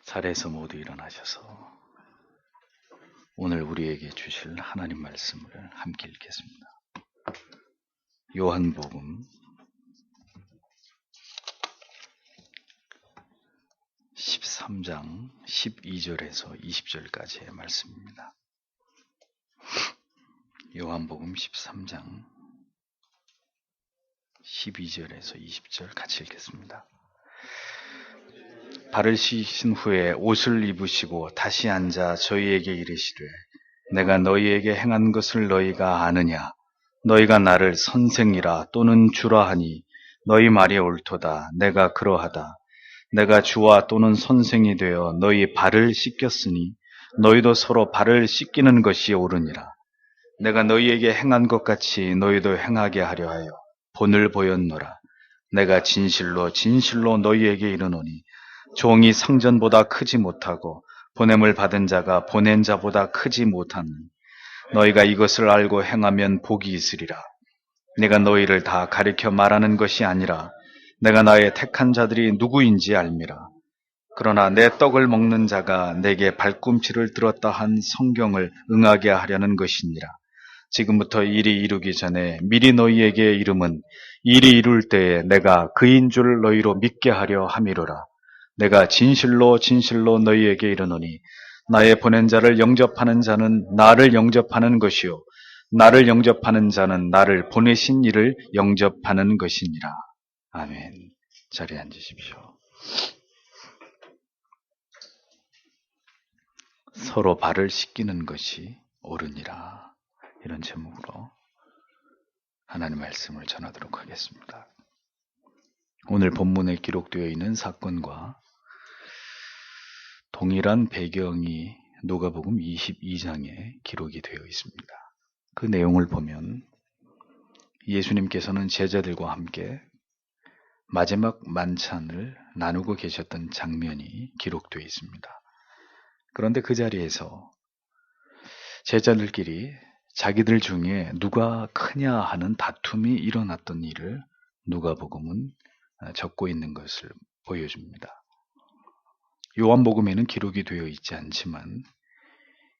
자리에서 모두 일어나셔서 오늘 우리에게 주실 하나님 말씀을 함께 읽겠습니다. 요한복음 13장 12절에서 20절까지의 말씀입니다. 요한복음 13장 12절에서 20절 같이 읽겠습니다. 발을 씻으신 후에 옷을 입으시고 다시 앉아 저희에게 이르시되 내가 너희에게 행한 것을 너희가 아느냐? 너희가 나를 선생이라 또는 주라 하니 너희 말이 옳도다. 내가 그러하다. 내가 주와 또는 선생이 되어 너희 발을 씻겼으니 너희도 서로 발을 씻기는 것이 옳으니라. 내가 너희에게 행한 것 같이 너희도 행하게 하려 하여 본을 보였노라. 내가 진실로 진실로 너희에게 이르노니 종이 상전보다 크지 못하고 보냄을 받은 자가 보낸 자보다 크지 못하니 너희가 이것을 알고 행하면 복이 있으리라. 내가 너희를 다 가리켜 말하는 것이 아니라 내가 나의 택한 자들이 누구인지 알미라. 그러나 내 떡을 먹는 자가 내게 발꿈치를 들었다 한 성경을 응하게 하려는 것이니라. 지금부터 일이 이루기 전에 미리 너희에게 이름은 일이 이룰 때에 내가 그인 줄 너희로 믿게 하려 함이로라. 내가 진실로 진실로 너희에게 이르노니 나의 보낸 자를 영접하는 자는 나를 영접하는 것이요 나를 영접하는 자는 나를 보내신 이를 영접하는 것이니라. 아멘. 자리에 앉으십시오. 서로 발을 씻기는 것이 옳으니라. 이런 제목으로 하나님 말씀을 전하도록 하겠습니다. 오늘 본문에 기록되어 있는 사건과 동일한 배경이 누가복음 22장에 기록이 되어 있습니다. 그 내용을 보면 예수님께서는 제자들과 함께 마지막 만찬을 나누고 계셨던 장면이 기록되어 있습니다. 그런데 그 자리에서 제자들끼리 자기들 중에 누가 크냐 하는 다툼이 일어났던 일을 누가복음은 적고 있는 것을 보여줍니다. 요한복음에는 기록이 되어 있지 않지만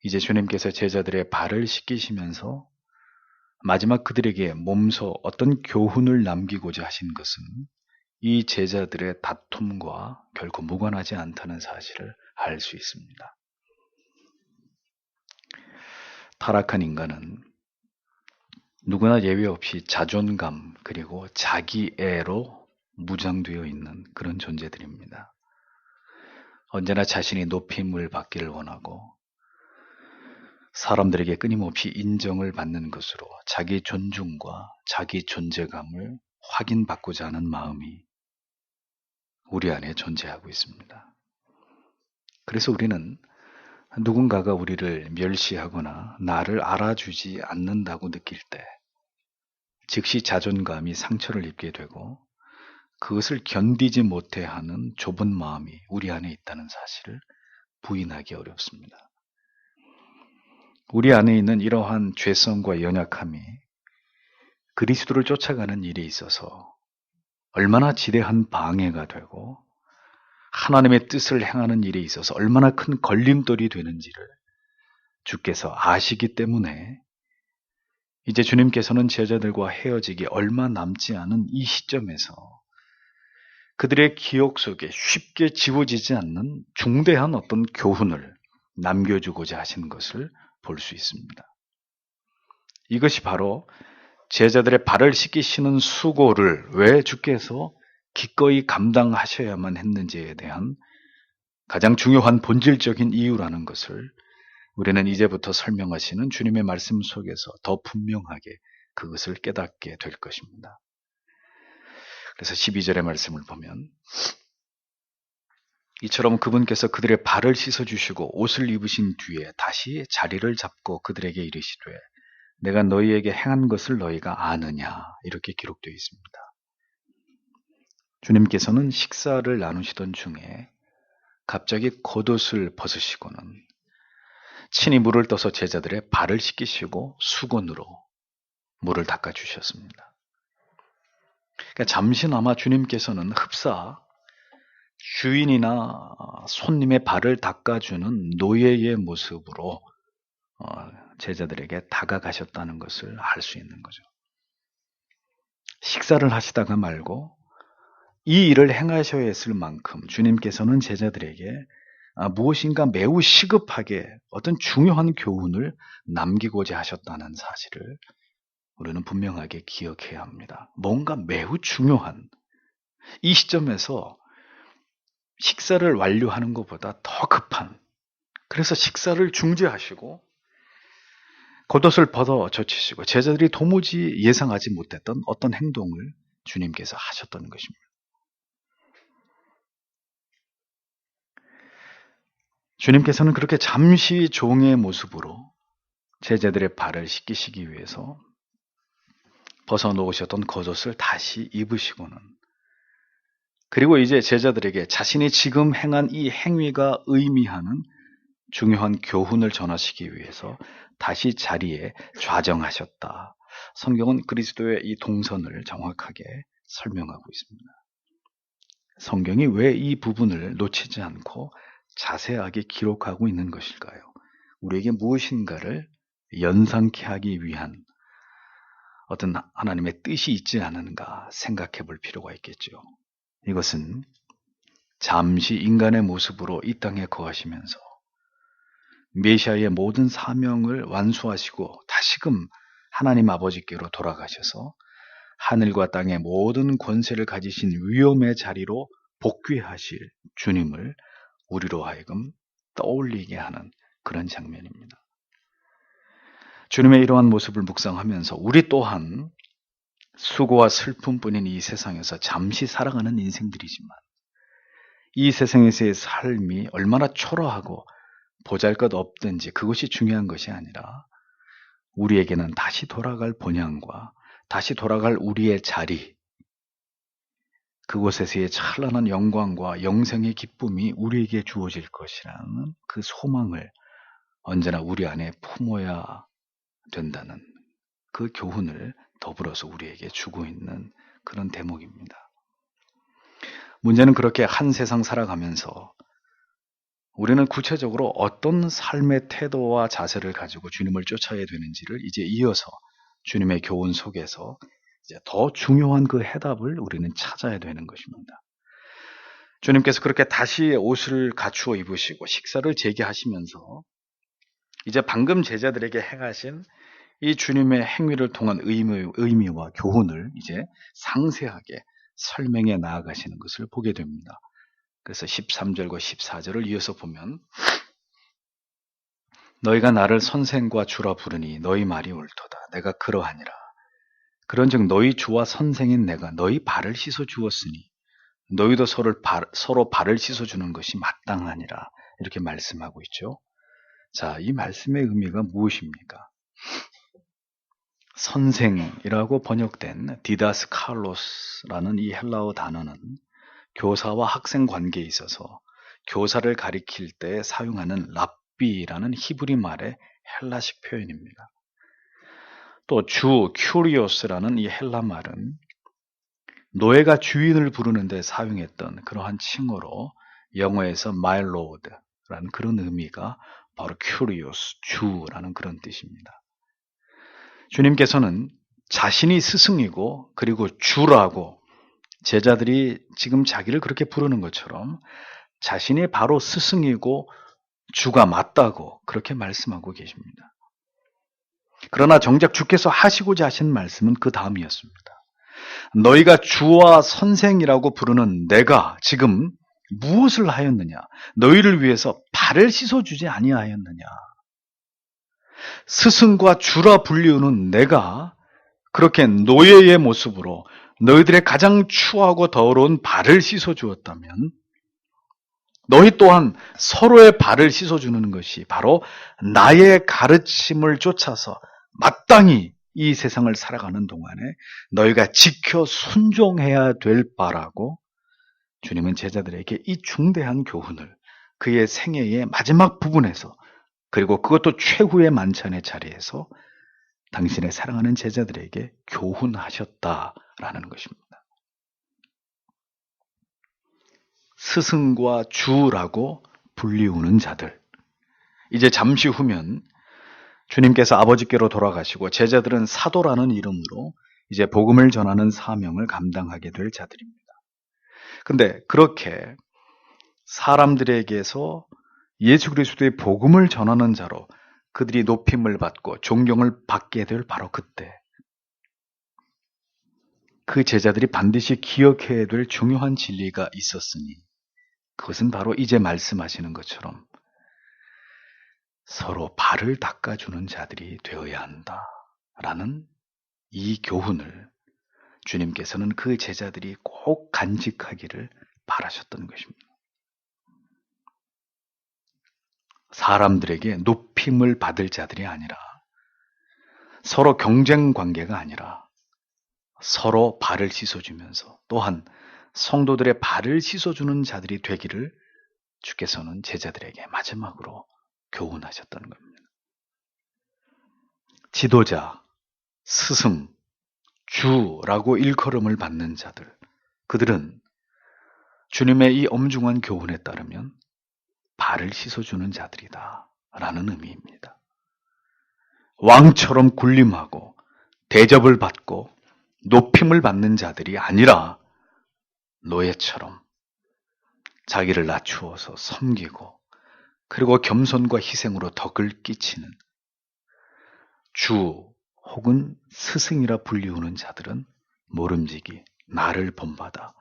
이제 주님께서 제자들의 발을 씻기시면서 마지막 그들에게 몸소 어떤 교훈을 남기고자 하신 것은 이 제자들의 다툼과 결코 무관하지 않다는 사실을 알 수 있습니다. 타락한 인간은 누구나 예외 없이 자존감 그리고 자기애로 무장되어 있는 그런 존재들입니다. 언제나 자신이 높임을 받기를 원하고 사람들에게 끊임없이 인정을 받는 것으로 자기 존중과 자기 존재감을 확인받고자 하는 마음이 우리 안에 존재하고 있습니다. 그래서 우리는 누군가가 우리를 멸시하거나 나를 알아주지 않는다고 느낄 때 즉시 자존감이 상처를 입게 되고 그것을 견디지 못해 하는 좁은 마음이 우리 안에 있다는 사실을 부인하기 어렵습니다. 우리 안에 있는 이러한 죄성과 연약함이 그리스도를 쫓아가는 일에 있어서 얼마나 지대한 방해가 되고 하나님의 뜻을 행하는 일에 있어서 얼마나 큰 걸림돌이 되는지를 주께서 아시기 때문에 이제 주님께서는 제자들과 헤어지기 얼마 남지 않은 이 시점에서 그들의 기억 속에 쉽게 지워지지 않는 중대한 어떤 교훈을 남겨주고자 하시는 것을 볼 수 있습니다. 이것이 바로 제자들의 발을 씻기시는 수고를 왜 주께서 기꺼이 감당하셔야만 했는지에 대한 가장 중요한 본질적인 이유라는 것을 우리는 이제부터 설명하시는 주님의 말씀 속에서 더 분명하게 그것을 깨닫게 될 것입니다. 그래서 12절의 말씀을 보면 이처럼 그분께서 그들의 발을 씻어주시고 옷을 입으신 뒤에 다시 자리를 잡고 그들에게 이르시되 내가 너희에게 행한 것을 너희가 아느냐 이렇게 기록되어 있습니다. 주님께서는 식사를 나누시던 중에 갑자기 겉옷을 벗으시고는 친히 물을 떠서 제자들의 발을 씻기시고 수건으로 물을 닦아주셨습니다. 그러니까 잠시나마 주님께서는 흡사 주인이나 손님의 발을 닦아주는 노예의 모습으로 제자들에게 다가가셨다는 것을 알 수 있는 거죠. 식사를 하시다가 말고 이 일을 행하셔야 했을 만큼 주님께서는 제자들에게 무엇인가 매우 시급하게 어떤 중요한 교훈을 남기고자 하셨다는 사실을 우리는 분명하게 기억해야 합니다. 뭔가 매우 중요한 이 시점에서 식사를 완료하는 것보다 더 급한, 그래서 식사를 중지하시고 겉옷을 벗어 젖히시고 제자들이 도무지 예상하지 못했던 어떤 행동을 주님께서 하셨던 것입니다. 주님께서는 그렇게 잠시 종의 모습으로 제자들의 발을 씻기시기 위해서 벗어놓으셨던 겉옷을 다시 입으시고는, 그리고 이제 제자들에게 자신이 지금 행한 이 행위가 의미하는 중요한 교훈을 전하시기 위해서 다시 자리에 좌정하셨다. 성경은 그리스도의 이 동선을 정확하게 설명하고 있습니다. 성경이 왜 이 부분을 놓치지 않고 자세하게 기록하고 있는 것일까요? 우리에게 무엇인가를 연상케 하기 위한 어떤 하나님의 뜻이 있지 않은가 생각해 볼 필요가 있겠죠. 이것은 잠시 인간의 모습으로 이 땅에 거하시면서 메시아의 모든 사명을 완수하시고 다시금 하나님 아버지께로 돌아가셔서 하늘과 땅의 모든 권세를 가지신 위엄의 자리로 복귀하실 주님을 우리로 하여금 떠올리게 하는 그런 장면입니다. 주님의 이러한 모습을 묵상하면서 우리 또한 수고와 슬픔뿐인 이 세상에서 잠시 살아가는 인생들이지만 이 세상에서의 삶이 얼마나 초라하고 보잘것없든지 그것이 중요한 것이 아니라 우리에게는 다시 돌아갈 본향과 다시 돌아갈 우리의 자리, 그곳에서의 찬란한 영광과 영생의 기쁨이 우리에게 주어질 것이라는 그 소망을 언제나 우리 안에 품어야 된다는 그 교훈을 더불어서 우리에게 주고 있는 그런 대목입니다. 문제는 그렇게 한 세상 살아가면서 우리는 구체적으로 어떤 삶의 태도와 자세를 가지고 주님을 쫓아야 되는지를 이제 이어서 주님의 교훈 속에서 이제 더 중요한 그 해답을 우리는 찾아야 되는 것입니다. 주님께서 그렇게 다시 옷을 갖추어 입으시고 식사를 재개하시면서 이제 방금 제자들에게 행하신 이 주님의 행위를 통한 의미와 교훈을 이제 상세하게 설명해 나아가시는 것을 보게 됩니다. 그래서 13절과 14절을 이어서 보면 너희가 나를 선생과 주라 부르니 너희 말이 옳도다. 내가 그러하니라. 그런즉 너희 주와 선생인 내가 너희 발을 씻어 주었으니 너희도 서로 발을 씻어 주는 것이 마땅하니라. 이렇게 말씀하고 있죠. 자, 이 말씀의 의미가 무엇입니까? 선생이라고 번역된 디다스 칼로스라는 이 헬라어 단어는 교사와 학생 관계에 있어서 교사를 가리킬 때 사용하는 랍비라는 히브리 말의 헬라식 표현입니다. 또 큐리오스라는 이 헬라 말은 노예가 주인을 부르는 데 사용했던 그러한 칭호로 영어에서 my lord라는 그런 의미가 바로 큐리오스, 주라는 그런 뜻입니다. 주님께서는 자신이 스승이고 그리고 주라고 제자들이 지금 자기를 그렇게 부르는 것처럼 자신이 바로 스승이고 주가 맞다고 그렇게 말씀하고 계십니다. 그러나 정작 주께서 하시고자 하신 말씀은 그 다음이었습니다. 너희가 주와 선생이라고 부르는 내가 지금 무엇을 하였느냐? 너희를 위해서 발을 씻어주지 아니하였느냐? 스승과 주라 불리우는 내가 그렇게 노예의 모습으로 너희들의 가장 추하고 더러운 발을 씻어주었다면 너희 또한 서로의 발을 씻어주는 것이 바로 나의 가르침을 쫓아서 마땅히 이 세상을 살아가는 동안에 너희가 지켜 순종해야 될 바라고 주님은 제자들에게 이 중대한 교훈을 그의 생애의 마지막 부분에서 그리고 그것도 최후의 만찬의 자리에서 당신의 사랑하는 제자들에게 교훈하셨다라는 것입니다. 스승과 주라고 불리우는 자들. 이제 잠시 후면 주님께서 아버지께로 돌아가시고 제자들은 사도라는 이름으로 이제 복음을 전하는 사명을 감당하게 될 자들입니다. 근데 그렇게 사람들에게서 예수 그리스도의 복음을 전하는 자로 그들이 높임을 받고 존경을 받게 될 바로 그때 그 제자들이 반드시 기억해야 될 중요한 진리가 있었으니 그것은 바로 이제 말씀하시는 것처럼 서로 발을 닦아주는 자들이 되어야 한다라는 이 교훈을 주님께서는 그 제자들이 꼭 간직하기를 바라셨던 것입니다. 사람들에게 높임을 받을 자들이 아니라 서로 경쟁 관계가 아니라 서로 발을 씻어주면서 또한 성도들의 발을 씻어주는 자들이 되기를 주께서는 제자들에게 마지막으로 교훈하셨던 겁니다. 지도자, 스승, 주라고 일컬음을 받는 자들, 그들은 주님의 이 엄중한 교훈에 따르면 발을 씻어주는 자들이다 라는 의미입니다. 왕처럼 군림하고 대접을 받고 높임을 받는 자들이 아니라 노예처럼 자기를 낮추어서 섬기고 그리고 겸손과 희생으로 덕을 끼치는 주 혹은 스승이라 불리우는 자들은 모름지기 나를 본받아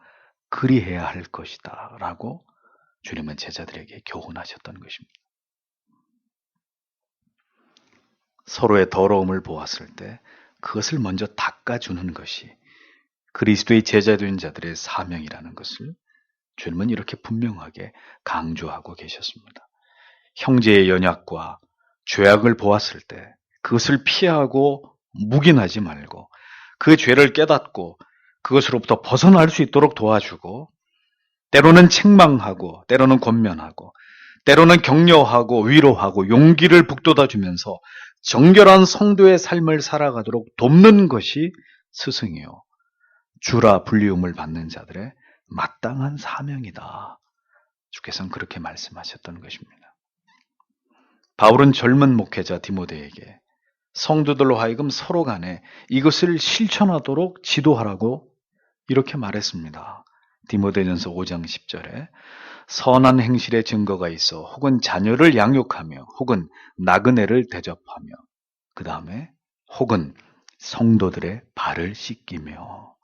그리해야 할 것이다 라고 주님은 제자들에게 교훈하셨던 것입니다. 서로의 더러움을 보았을 때 그것을 먼저 닦아주는 것이 그리스도의 제자된 자들의 사명이라는 것을 주님은 이렇게 분명하게 강조하고 계셨습니다. 형제의 연약과 죄악을 보았을 때 그것을 피하고 묵인하지 말고 그 죄를 깨닫고 그것으로부터 벗어날 수 있도록 도와주고 때로는 책망하고 때로는 권면하고 때로는 격려하고 위로하고 용기를 북돋아주면서 정결한 성도의 삶을 살아가도록 돕는 것이 스승이요 주라 불리움을 받는 자들의 마땅한 사명이다. 주께서는 그렇게 말씀하셨던 것입니다. 바울은 젊은 목회자 디모데에게 성도들로 하여금 서로 간에 이것을 실천하도록 지도하라고 이렇게 말했습니다. 디모데전서 5장 10절에 선한 행실의 증거가 있어 혹은 자녀를 양육하며 혹은 나그네를 대접하며 그 다음에 혹은 성도들의 발을 씻기며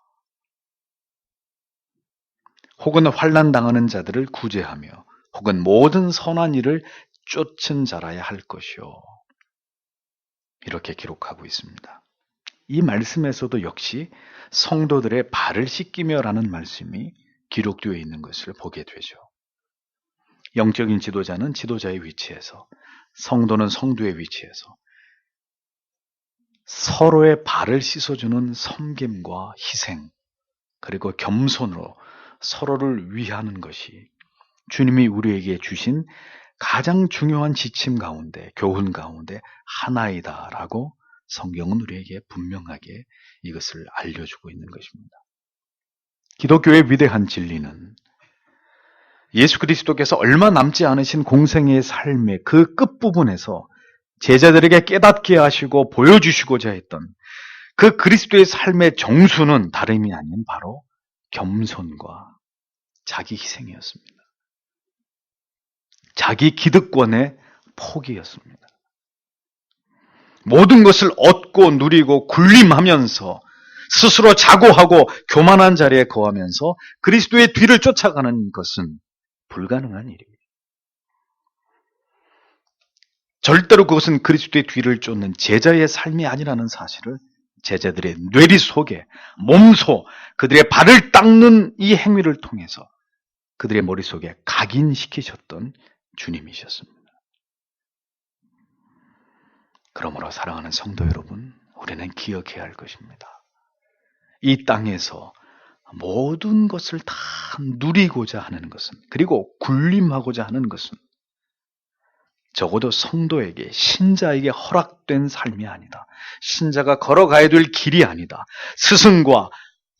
혹은 환난 당하는 자들을 구제하며 혹은 모든 선한 일을 쫓은 자라야 할 것이요. 이렇게 기록하고 있습니다. 이 말씀에서도 역시 성도들의 발을 씻기며라는 말씀이 기록되어 있는 것을 보게 되죠. 영적인 지도자는 지도자의 위치에서, 성도는 성도의 위치에서 서로의 발을 씻어주는 섬김과 희생, 그리고 겸손으로 서로를 위하는 것이 주님이 우리에게 주신 가장 중요한 지침 가운데, 교훈 가운데 하나이다라고 성경은 우리에게 분명하게 이것을 알려주고 있는 것입니다. 기독교의 위대한 진리는 예수 그리스도께서 얼마 남지 않으신 공생의 삶의 그 끝부분에서 제자들에게 깨닫게 하시고 보여주시고자 했던 그 그리스도의 삶의 정수는 다름이 아닌 바로 겸손과 자기 희생이었습니다. 자기 기득권의 포기였습니다. 모든 것을 얻고 누리고 군림하면서 스스로 자고하고 교만한 자리에 거하면서 그리스도의 뒤를 쫓아가는 것은 불가능한 일입니다. 절대로 그것은 그리스도의 뒤를 쫓는 제자의 삶이 아니라는 사실을 제자들의 뇌리 속에, 몸소 그들의 발을 닦는 이 행위를 통해서 그들의 머릿속에 각인시키셨던 주님이셨습니다. 그러므로 사랑하는 성도 여러분, 우리는 기억해야 할 것입니다. 이 땅에서 모든 것을 다 누리고자 하는 것은, 그리고 군림하고자 하는 것은 적어도 성도에게, 신자에게 허락된 삶이 아니다. 신자가 걸어가야 될 길이 아니다. 스승과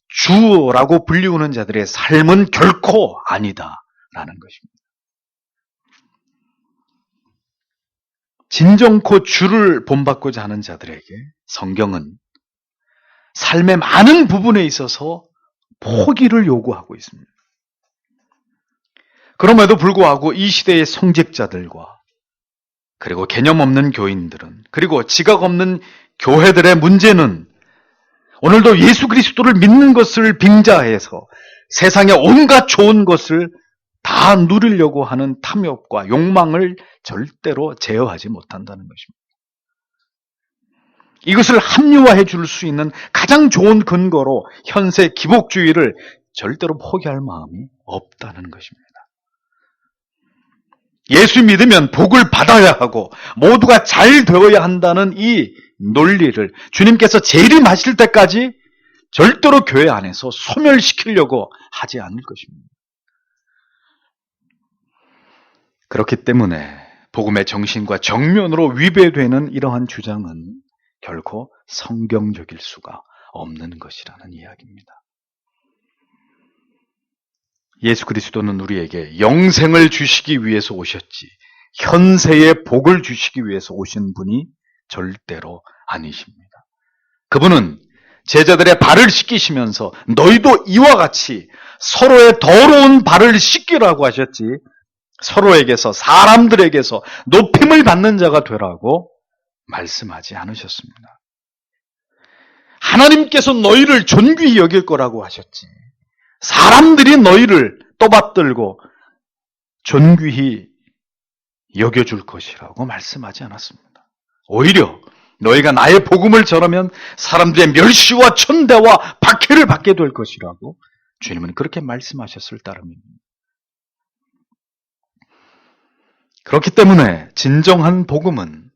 주라고 불리우는 자들의 삶은 결코 아니다 것입니다. 진정코 주를 본받고자 하는 자들에게 성경은 삶의 많은 부분에 있어서 포기를 요구하고 있습니다. 그럼에도 불구하고 이 시대의 성직자들과 그리고 개념 없는 교인들은, 그리고 지각 없는 교회들의 문제는 오늘도 예수 그리스도를 믿는 것을 빙자해서 세상의 온갖 좋은 것을 다 누리려고 하는 탐욕과 욕망을 절대로 제어하지 못한다는 것입니다. 이것을 합리화해 줄 수 있는 가장 좋은 근거로 현세 기복주의를 절대로 포기할 마음이 없다는 것입니다. 예수 믿으면 복을 받아야 하고 모두가 잘 되어야 한다는 이 논리를 주님께서 재림하실 때까지 절대로 교회 안에서 소멸시키려고 하지 않을 것입니다. 그렇기 때문에 복음의 정신과 정면으로 위배되는 이러한 주장은 결코 성경적일 수가 없는 것이라는 이야기입니다. 예수 그리스도는 우리에게 영생을 주시기 위해서 오셨지 현세의 복을 주시기 위해서 오신 분이 절대로 아니십니다. 그분은 제자들의 발을 씻기시면서 너희도 이와 같이 서로의 더러운 발을 씻기라고 하셨지 서로에게서 사람들에게서 높임을 받는 자가 되라고 말씀하지 않으셨습니다. 하나님께서 너희를 존귀히 여길 거라고 하셨지 사람들이 너희를 떠받들고 존귀히 여겨줄 것이라고 말씀하지 않았습니다. 오히려 너희가 나의 복음을 전하면 사람들의 멸시와 천대와 박해를 받게 될 것이라고 주님은 그렇게 말씀하셨을 따름입니다. 그렇기 때문에 진정한 복음은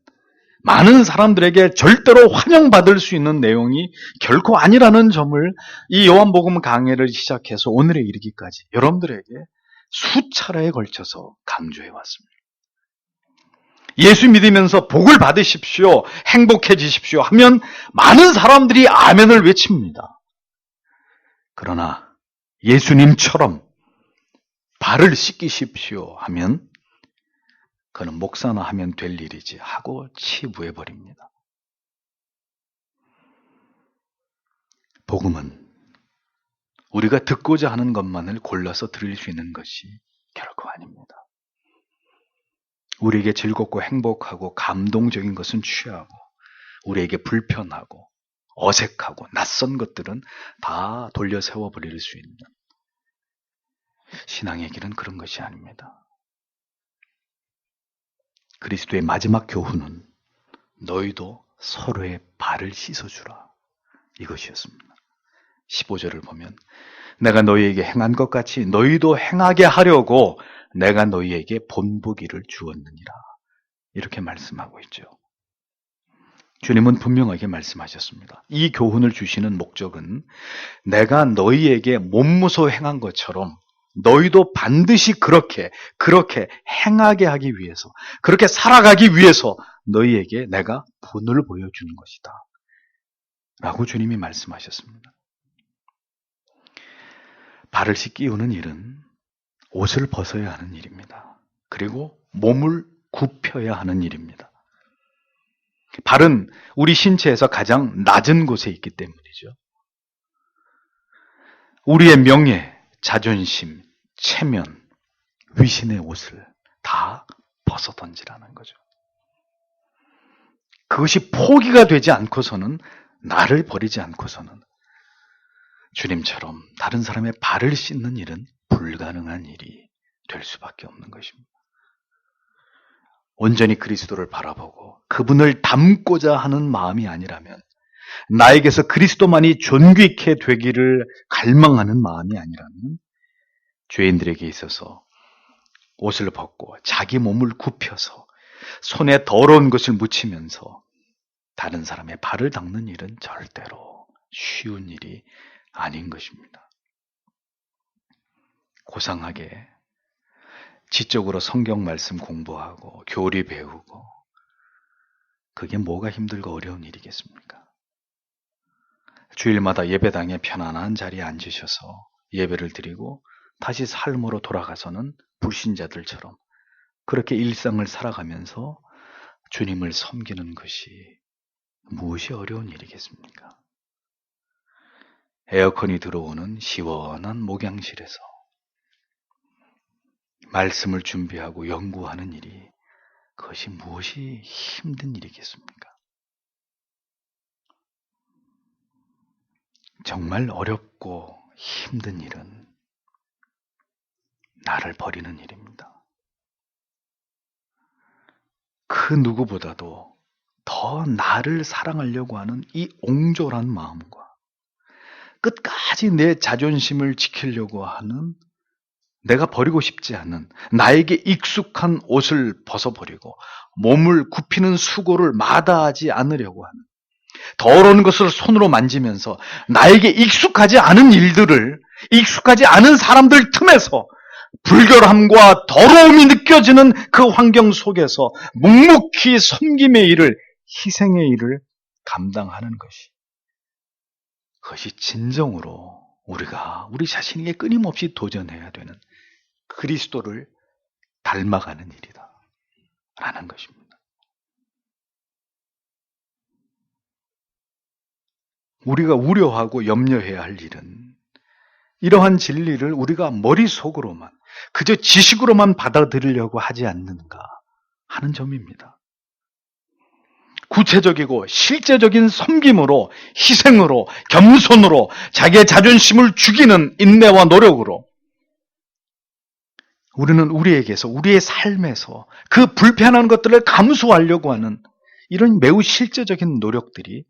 많은 사람들에게 절대로 환영받을 수 있는 내용이 결코 아니라는 점을 이 요한복음 강해를 시작해서 오늘에 이르기까지 여러분들에게 수차례에 걸쳐서 강조해 왔습니다. 예수 믿으면서 복을 받으십시오, 행복해지십시오 하면 많은 사람들이 아멘을 외칩니다. 그러나 예수님처럼 발을 씻기십시오 하면 그는 목사나 하면 될 일이지 하고 치부해버립니다. 복음은 우리가 듣고자 하는 것만을 골라서 들을 수 있는 것이 결코 아닙니다. 우리에게 즐겁고 행복하고 감동적인 것은 취하고 우리에게 불편하고 어색하고 낯선 것들은 다 돌려 세워버릴 수 있는 신앙의 길은 그런 것이 아닙니다. 그리스도의 마지막 교훈은 너희도 서로의 발을 씻어주라 이것이었습니다. 15절을 보면 내가 너희에게 행한 것 같이 너희도 행하게 하려고 내가 너희에게 본보기를 주었느니라 이렇게 말씀하고 있죠. 주님은 분명하게 말씀하셨습니다. 이 교훈을 주시는 목적은 내가 너희에게 몸무소 행한 것처럼 너희도 반드시 그렇게 행하게 하기 위해서 그렇게 살아가기 위해서 너희에게 내가 본을 보여주는 것이다 라고 주님이 말씀하셨습니다. 발을 씻기우는 일은 옷을 벗어야 하는 일입니다. 그리고 몸을 굽혀야 하는 일입니다. 발은 우리 신체에서 가장 낮은 곳에 있기 때문이죠. 우리의 명예, 자존심, 체면, 위신의 옷을 다 벗어던지라는 거죠. 그것이 포기가 되지 않고서는 나를 버리지 않고서는 주님처럼 다른 사람의 발을 씻는 일은 불가능한 일이 될 수밖에 없는 것입니다. 온전히 그리스도를 바라보고 그분을 닮고자 하는 마음이 아니라면 나에게서 그리스도만이 존귀케 되기를 갈망하는 마음이 아니라면 죄인들에게 있어서 옷을 벗고 자기 몸을 굽혀서 손에 더러운 것을 묻히면서 다른 사람의 발을 닦는 일은 절대로 쉬운 일이 아닌 것입니다. 고상하게 지적으로 성경 말씀 공부하고 교리 배우고 그게 뭐가 힘들고 어려운 일이겠습니까? 주일마다 예배당에 편안한 자리에 앉으셔서 예배를 드리고 다시 삶으로 돌아가서는 불신자들처럼 그렇게 일상을 살아가면서 주님을 섬기는 것이 무엇이 어려운 일이겠습니까? 에어컨이 들어오는 시원한 목양실에서 말씀을 준비하고 연구하는 일이 그것이 무엇이 힘든 일이겠습니까? 정말 어렵고 힘든 일은 나를 버리는 일입니다. 그 누구보다도 더 나를 사랑하려고 하는 이 옹졸한 마음과 끝까지 내 자존심을 지키려고 하는 내가 버리고 싶지 않은 나에게 익숙한 옷을 벗어버리고 몸을 굽히는 수고를 마다하지 않으려고 하는 더러운 것을 손으로 만지면서 나에게 익숙하지 않은 일들을 익숙하지 않은 사람들 틈에서 불결함과 더러움이 느껴지는 그 환경 속에서 묵묵히 섬김의 일을 희생의 일을 감당하는 것이 그것이 진정으로 우리가 우리 자신에게 끊임없이 도전해야 되는 그리스도를 닮아가는 일이다 라는 것입니다. 우리가 우려하고 염려해야 할 일은 이러한 진리를 우리가 머릿속으로만 그저 지식으로만 받아들이려고 하지 않는가 하는 점입니다. 구체적이고 실제적인 섬김으로, 희생으로, 겸손으로, 자기의 자존심을 죽이는 인내와 노력으로 우리는 우리에게서, 우리의 삶에서 그 불편한 것들을 감수하려고 하는 이런 매우 실제적인 노력들이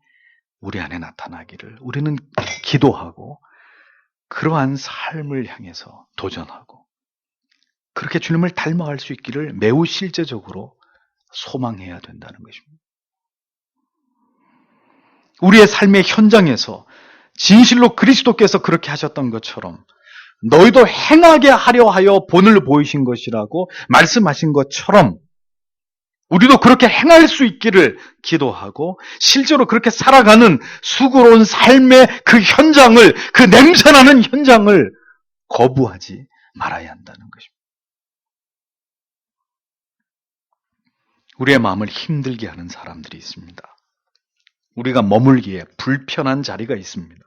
우리 안에 나타나기를 우리는 기도하고 그러한 삶을 향해서 도전하고 그렇게 주님을 닮아갈 수 있기를 매우 실제적으로 소망해야 된다는 것입니다. 우리의 삶의 현장에서 진실로 그리스도께서 그렇게 하셨던 것처럼 너희도 행하게 하려 하여 본을 보이신 것이라고 말씀하신 것처럼 우리도 그렇게 행할 수 있기를 기도하고 실제로 그렇게 살아가는 수고로운 삶의 그 현장을, 그 냄새나는 현장을 거부하지 말아야 한다는 것입니다. 우리의 마음을 힘들게 하는 사람들이 있습니다. 우리가 머물기에 불편한 자리가 있습니다.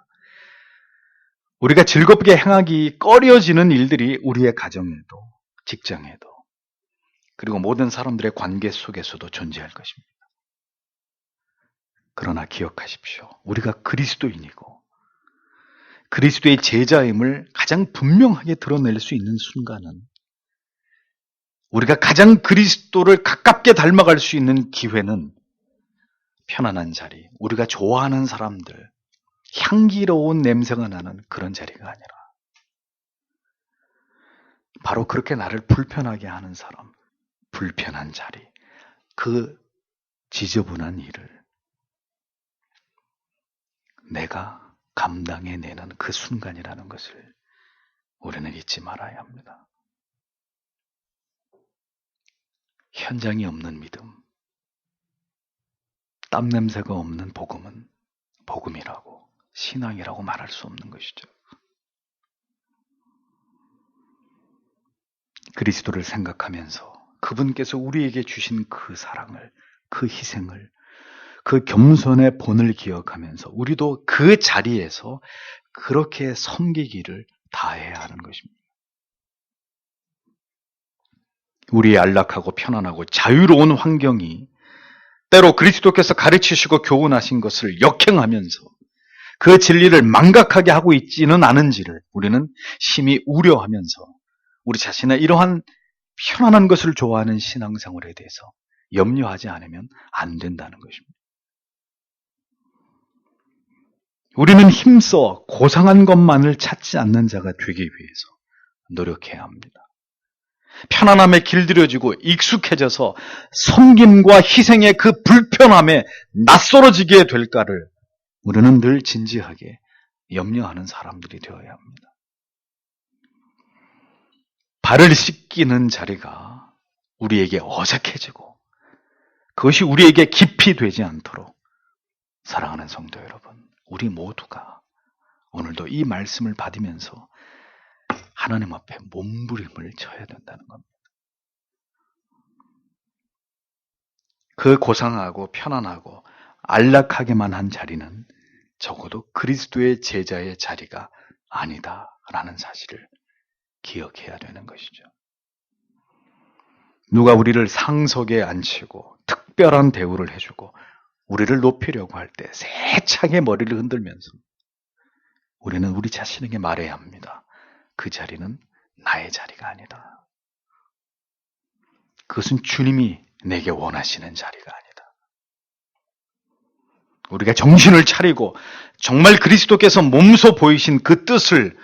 우리가 즐겁게 행하기 꺼려지는 일들이 우리의 가정에도, 직장에도, 그리고 모든 사람들의 관계 속에서도 존재할 것입니다. 그러나 기억하십시오. 우리가 그리스도인이고 그리스도의 제자임을 가장 분명하게 드러낼 수 있는 순간은 우리가 가장 그리스도를 가깝게 닮아갈 수 있는 기회는 편안한 자리, 우리가 좋아하는 사람들, 향기로운 냄새가 나는 그런 자리가 아니라 바로 그렇게 나를 불편하게 하는 사람, 불편한 자리, 그 지저분한 일을 내가 감당해내는 그 순간이라는 것을 우리는 잊지 말아야 합니다. 현장이 없는 믿음, 땀 냄새가 없는 복음은 복음이라고, 신앙이라고 말할 수 없는 것이죠. 그리스도를 생각하면서 그분께서 우리에게 주신 그 사랑을, 그 희생을, 그 겸손의 본을 기억하면서 우리도 그 자리에서 그렇게 섬기기를 다해야 하는 것입니다. 우리의 안락하고 편안하고 자유로운 환경이 때로 그리스도께서 가르치시고 교훈하신 것을 역행하면서 그 진리를 망각하게 하고 있지는 않은지를 우리는 심히 우려하면서 우리 자신의 이러한 편안한 것을 좋아하는 신앙생활에 대해서 염려하지 않으면 안 된다는 것입니다. 우리는 힘써 고상한 것만을 찾지 않는 자가 되기 위해서 노력해야 합니다. 편안함에 길들여지고 익숙해져서 섬김과 희생의 그 불편함에 낯설어지게 될까를 우리는 늘 진지하게 염려하는 사람들이 되어야 합니다. 발을 씻기는 자리가 우리에게 어색해지고 그것이 우리에게 깊이 되지 않도록 사랑하는 성도 여러분, 우리 모두가 오늘도 이 말씀을 받으면서 하나님 앞에 몸부림을 쳐야 된다는 겁니다. 그 고상하고 편안하고 안락하게만 한 자리는 적어도 그리스도의 제자의 자리가 아니다라는 사실을 기억해야 되는 것이죠. 누가 우리를 상석에 앉히고 특별한 대우를 해주고 우리를 높이려고 할 때 세차게 머리를 흔들면서 우리는 우리 자신에게 말해야 합니다. 그 자리는 나의 자리가 아니다. 그것은 주님이 내게 원하시는 자리가 아니다. 우리가 정신을 차리고 정말 그리스도께서 몸소 보이신 그 뜻을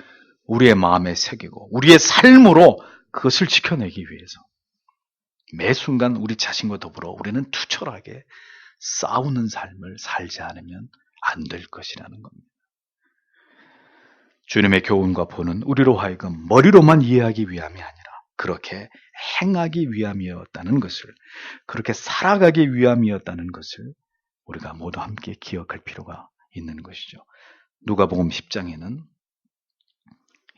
우리의 마음에 새기고 우리의 삶으로 그것을 지켜내기 위해서 매 순간 우리 자신과 더불어 우리는 투철하게 싸우는 삶을 살지 않으면 안 될 것이라는 겁니다. 주님의 교훈과 본은 우리로 하여금 머리로만 이해하기 위함이 아니라 그렇게 행하기 위함이었다는 것을, 그렇게 살아가기 위함이었다는 것을 우리가 모두 함께 기억할 필요가 있는 것이죠. 누가복음 10장에는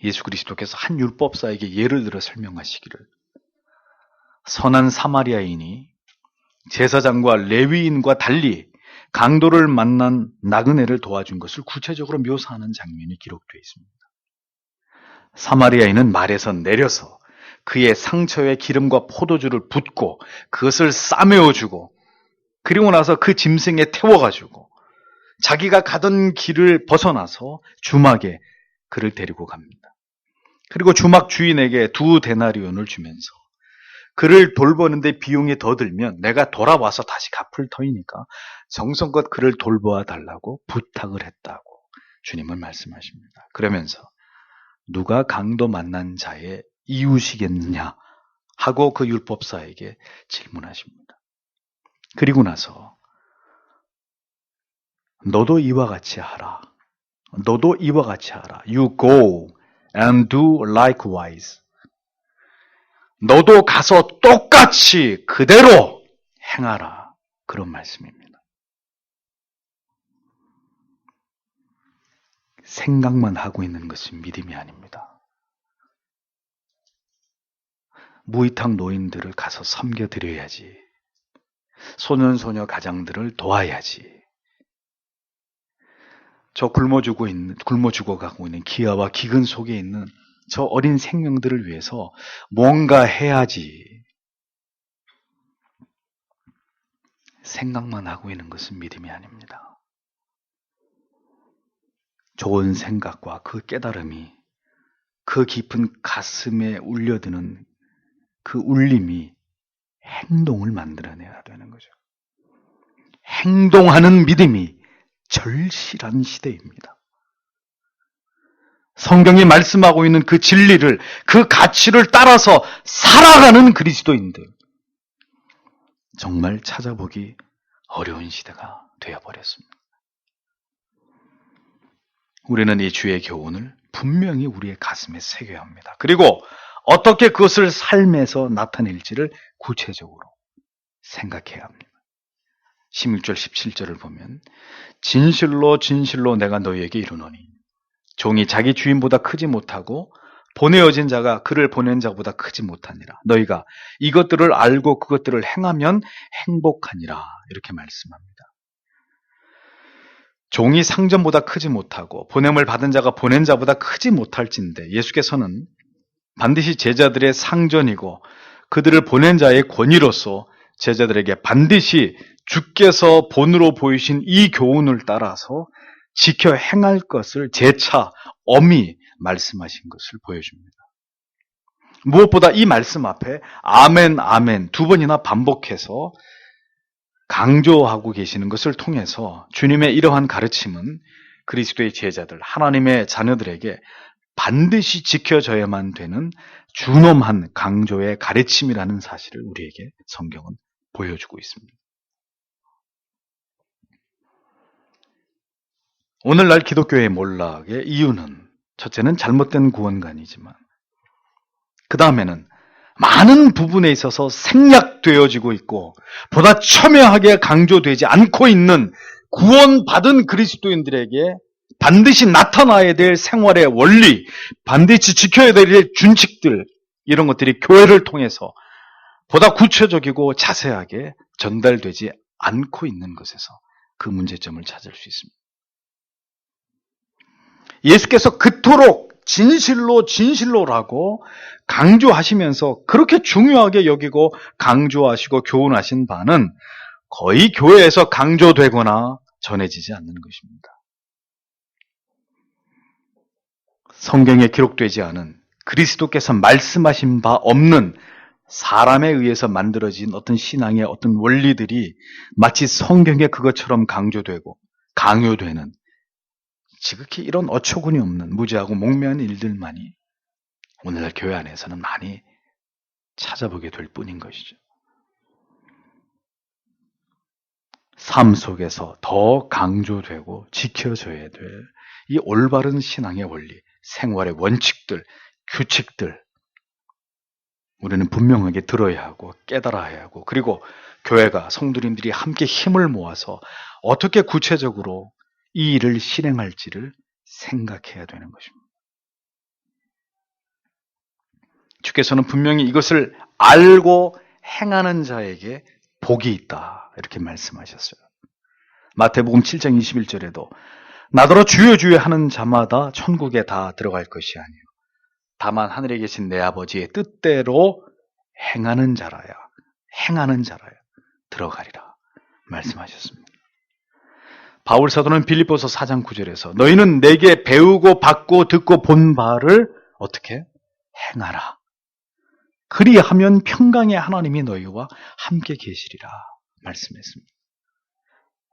예수 그리스도께서 한 율법사에게 예를 들어 설명하시기를 선한 사마리아인이 제사장과 레위인과 달리 강도를 만난 나그네를 도와준 것을 구체적으로 묘사하는 장면이 기록되어 있습니다. 사마리아인은 말에서 내려서 그의 상처에 기름과 포도주를 붓고 그것을 싸매어주고 그리고 나서 그 짐승에 태워가지고 자기가 가던 길을 벗어나서 주막에 그를 데리고 갑니다. 그리고 주막 주인에게 2데나리온을 주면서 그를 돌보는데 비용이 더 들면 내가 돌아와서 다시 갚을 터이니까 정성껏 그를 돌보아 달라고 부탁을 했다고 주님은 말씀하십니다. 그러면서 누가 강도 만난 자의 이웃이겠느냐 하고 그 율법사에게 질문하십니다. 그리고 나서 너도 이와 같이 하라. 너도 이와 같이 하라. You go and do likewise. 너도 가서 똑같이 그대로 행하라. 그런 말씀입니다. 생각만 하고 있는 것은 믿음이 아닙니다. 무이탁 노인들을 가서 섬겨드려야지. 소년 소녀 가장들을 도와야지. 저 굶어 죽어가고 있는 기아와 기근 속에 있는 저 어린 생명들을 위해서 뭔가 해야지. 생각만 하고 있는 것은 믿음이 아닙니다. 좋은 생각과 그 깨달음이 그 깊은 가슴에 울려드는 그 울림이 행동을 만들어내야 되는 거죠. 행동하는 믿음이 절실한 시대입니다. 성경이 말씀하고 있는 그 진리를, 그 가치를 따라서 살아가는 그리스도인들, 정말 찾아보기 어려운 시대가 되어버렸습니다. 우리는 이 주의 교훈을 분명히 우리의 가슴에 새겨야 합니다. 그리고 어떻게 그것을 삶에서 나타낼지를 구체적으로 생각해야 합니다. 16절 17절을 보면 진실로 진실로 내가 너희에게 이르노니 종이 자기 주인보다 크지 못하고 보내어진 자가 그를 보낸 자보다 크지 못하니라. 너희가 이것들을 알고 그것들을 행하면 행복하니라. 이렇게 말씀합니다. 종이 상전보다 크지 못하고 보냄을 받은 자가 보낸 자보다 크지 못할진대 예수께서는 반드시 제자들의 상전이고 그들을 보낸 자의 권위로서 제자들에게 반드시 주께서 본으로 보이신 이 교훈을 따라서 지켜 행할 것을 재차 엄히 말씀하신 것을 보여줍니다. 무엇보다 이 말씀 앞에 아멘 아멘 2번이나 반복해서 강조하고 계시는 것을 통해서 주님의 이러한 가르침은 그리스도의 제자들, 하나님의 자녀들에게 반드시 지켜져야만 되는 준엄한 강조의 가르침이라는 사실을 우리에게 성경은 보여주고 있습니다. 오늘날 기독교의 몰락의 이유는 첫째는 잘못된 구원관이지만 그 다음에는 많은 부분에 있어서 생략되어지고 있고 보다 첨예하게 강조되지 않고 있는 구원받은 그리스도인들에게 반드시 나타나야 될 생활의 원리, 반드시 지켜야 될 준칙들, 이런 것들이 교회를 통해서 보다 구체적이고 자세하게 전달되지 않고 있는 것에서 그 문제점을 찾을 수 있습니다. 예수께서 그토록 진실로라고 강조하시면서 그렇게 중요하게 여기고 강조하시고 교훈하신 바는 거의 교회에서 강조되거나 전해지지 않는 것입니다. 성경에 기록되지 않은, 그리스도께서 말씀하신 바 없는 사람에 의해서 만들어진 어떤 신앙의 어떤 원리들이 마치 성경에 그것처럼 강조되고 강요되는, 지극히 이런 어처구니 없는 무지하고 목매한 일들만이 오늘날 교회 안에서는 많이 찾아보게 될 뿐인 것이죠. 삶 속에서 더 강조되고 지켜져야 될 이 올바른 신앙의 원리, 생활의 원칙들, 규칙들, 우리는 분명하게 들어야 하고 깨달아야 하고, 그리고 교회가, 성도님들이 함께 힘을 모아서 어떻게 구체적으로 이 일을 실행할지를 생각해야 되는 것입니다. 주께서는 분명히 이것을 알고 행하는 자에게 복이 있다, 이렇게 말씀하셨어요. 마태복음 7장 21절에도 나더러 주여 주여 하는 자마다 천국에 다 들어갈 것이 아니요 다만 하늘에 계신 내 아버지의 뜻대로 행하는 자라야 들어가리라 말씀하셨습니다. 바울 사도는 빌립보서 4장 9절에서 너희는 내게 배우고 받고 듣고 본 바를 어떻게 행하라. 그리하면 평강의 하나님이 너희와 함께 계시리라 말씀했습니다.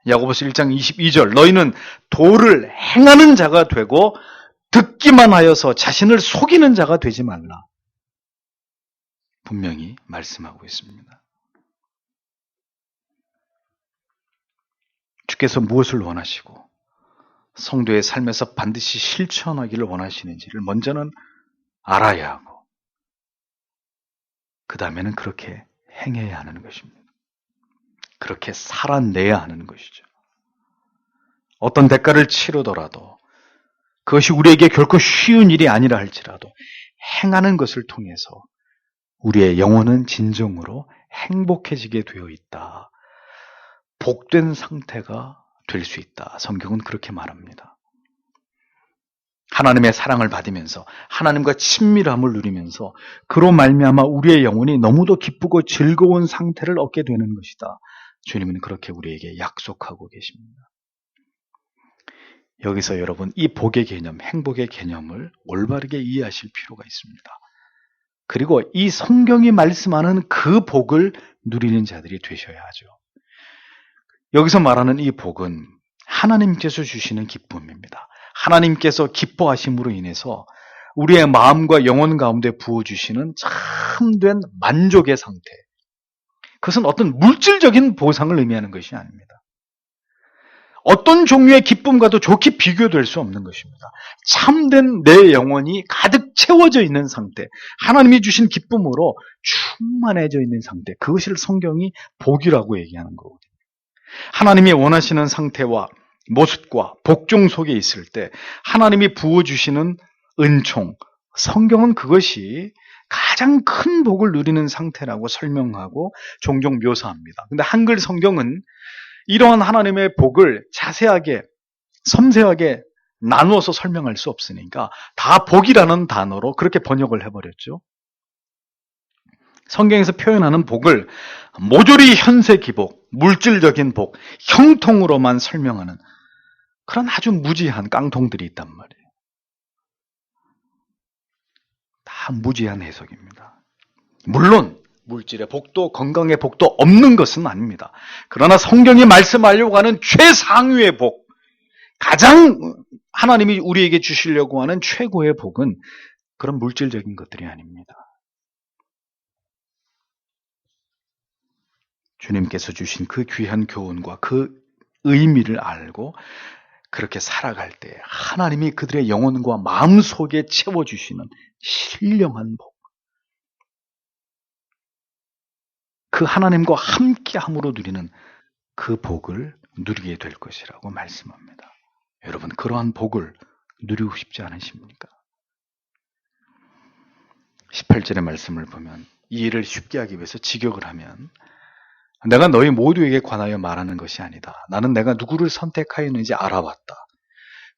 야고보서 1장 22절 너희는 도를 행하는 자가 되고 듣기만 하여서 자신을 속이는 자가 되지 말라. 분명히 말씀하고 있습니다. 주께서 무엇을 원하시고 성도의 삶에서 반드시 실천하기를 원하시는지를 먼저는 알아야 하고 그 다음에는 그렇게 행해야 하는 것입니다. 그렇게 살아내야 하는 것이죠. 어떤 대가를 치르더라도 그것이 우리에게 결코 쉬운 일이 아니라 할지라도 행하는 것을 통해서 우리의 영혼은 진정으로 행복해지게 되어 있다. 복된 상태가 될 수 있다. 성경은 그렇게 말합니다. 하나님의 사랑을 받으면서 하나님과 친밀함을 누리면서 그로 말미암아 우리의 영혼이 너무도 기쁘고 즐거운 상태를 얻게 되는 것이다. 주님은 그렇게 우리에게 약속하고 계십니다. 여기서 여러분 이 복의 개념, 행복의 개념을 올바르게 이해하실 필요가 있습니다. 그리고 이 성경이 말씀하는 그 복을 누리는 자들이 되셔야 하죠. 여기서 말하는 이 복은 하나님께서 주시는 기쁨입니다. 하나님께서 기뻐하심으로 인해서 우리의 마음과 영혼 가운데 부어주시는 참된 만족의 상태. 그것은 어떤 물질적인 보상을 의미하는 것이 아닙니다. 어떤 종류의 기쁨과도 좋게 비교될 수 없는 것입니다. 참된 내 영혼이 가득 채워져 있는 상태, 하나님이 주신 기쁨으로 충만해져 있는 상태, 그것을 성경이 복이라고 얘기하는 거거든요. 하나님이 원하시는 상태와 모습과 복종 속에 있을 때 하나님이 부어주시는 은총, 성경은 그것이 가장 큰 복을 누리는 상태라고 설명하고 종종 묘사합니다. 근데 한글 성경은 이러한 하나님의 복을 자세하게, 섬세하게 나누어서 설명할 수 없으니까 다 복이라는 단어로 그렇게 번역을 해버렸죠. 성경에서 표현하는 복을 모조리 현세 기복, 물질적인 복, 형통으로만 설명하는 그런 아주 무지한 깡통들이 있단 말이에요. 다 무지한 해석입니다. 물론 물질의 복도, 건강의 복도 없는 것은 아닙니다. 그러나 성경이 말씀하려고 하는 최상위의 복, 가장 하나님이 우리에게 주시려고 하는 최고의 복은 그런 물질적인 것들이 아닙니다. 주님께서 주신 그 귀한 교훈과 그 의미를 알고 그렇게 살아갈 때 하나님이 그들의 영혼과 마음속에 채워주시는 신령한 복, 그 하나님과 함께함으로 누리는 그 복을 누리게 될 것이라고 말씀합니다. 여러분, 그러한 복을 누리고 싶지 않으십니까? 18절의 말씀을 보면 이 일을 쉽게 하기 위해서 직역을 하면 내가 너희 모두에게 관하여 말하는 것이 아니다. 나는 내가 누구를 선택하였는지 알아봤다.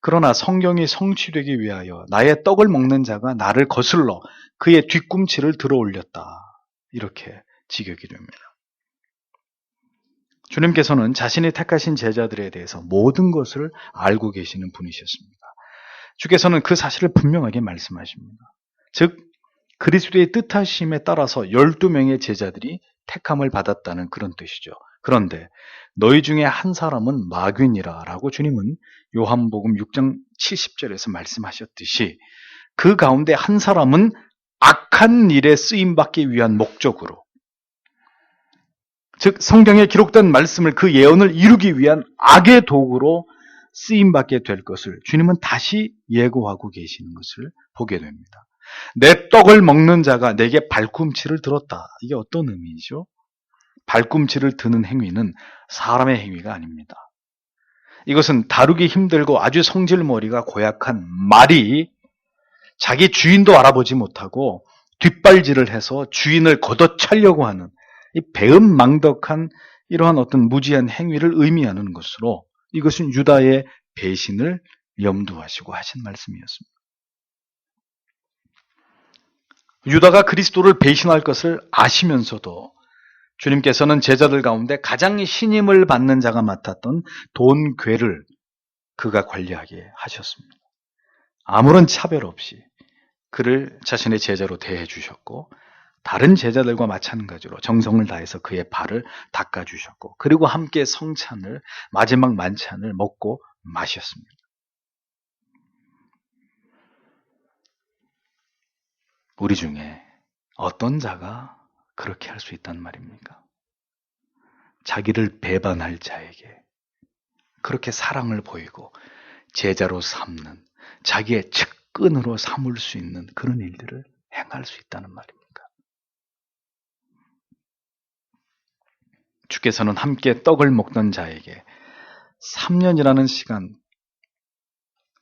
그러나 성경이 성취되기 위하여 나의 떡을 먹는 자가 나를 거슬러 그의 뒤꿈치를 들어 올렸다. 이렇게 직역이 됩니다. 주님께서는 자신이 택하신 제자들에 대해서 모든 것을 알고 계시는 분이셨습니다. 주께서는 그 사실을 분명하게 말씀하십니다. 즉 그리스도의 뜻하심에 따라서 12명의 제자들이 택함을 받았다는 그런 뜻이죠. 그런데 너희 중에 한 사람은 마귀니라 라고 주님은 요한복음 6장 70절에서 말씀하셨듯이 그 가운데 한 사람은 악한 일에 쓰임받기 위한 목적으로, 즉 성경에 기록된 말씀을 그 예언을 이루기 위한 악의 도구로 쓰임받게 될 것을 주님은 다시 예고하고 계시는 것을 보게 됩니다. 내 떡을 먹는 자가 내게 발꿈치를 들었다. 이게 어떤 의미이죠? 발꿈치를 드는 행위는 사람의 행위가 아닙니다. 이것은 다루기 힘들고 아주 성질머리가 고약한 말이 자기 주인도 알아보지 못하고 뒷발질을 해서 주인을 걷어차려고 하는 이 배은망덕한 이러한 어떤 무지한 행위를 의미하는 것으로 이것은 유다의 배신을 염두하시고 하신 말씀이었습니다. 유다가 그리스도를 배신할 것을 아시면서도 주님께서는 제자들 가운데 가장 신임을 받는 자가 맡았던 돈괴를 그가 관리하게 하셨습니다. 아무런 차별 없이 그를 자신의 제자로 대해 주셨고 다른 제자들과 마찬가지로 정성을 다해서 그의 발을 닦아주셨고 그리고 함께 성찬을 마지막 만찬을 먹고 마셨습니다. 우리 중에 어떤 자가 그렇게 할 수 있단 말입니까? 자기를 배반할 자에게 그렇게 사랑을 보이고 제자로 삼는 자기의 측근으로 삼을 수 있는 그런 일들을 행할 수 있다는 말입니까? 주께서는 함께 떡을 먹던 자에게 3년이라는 시간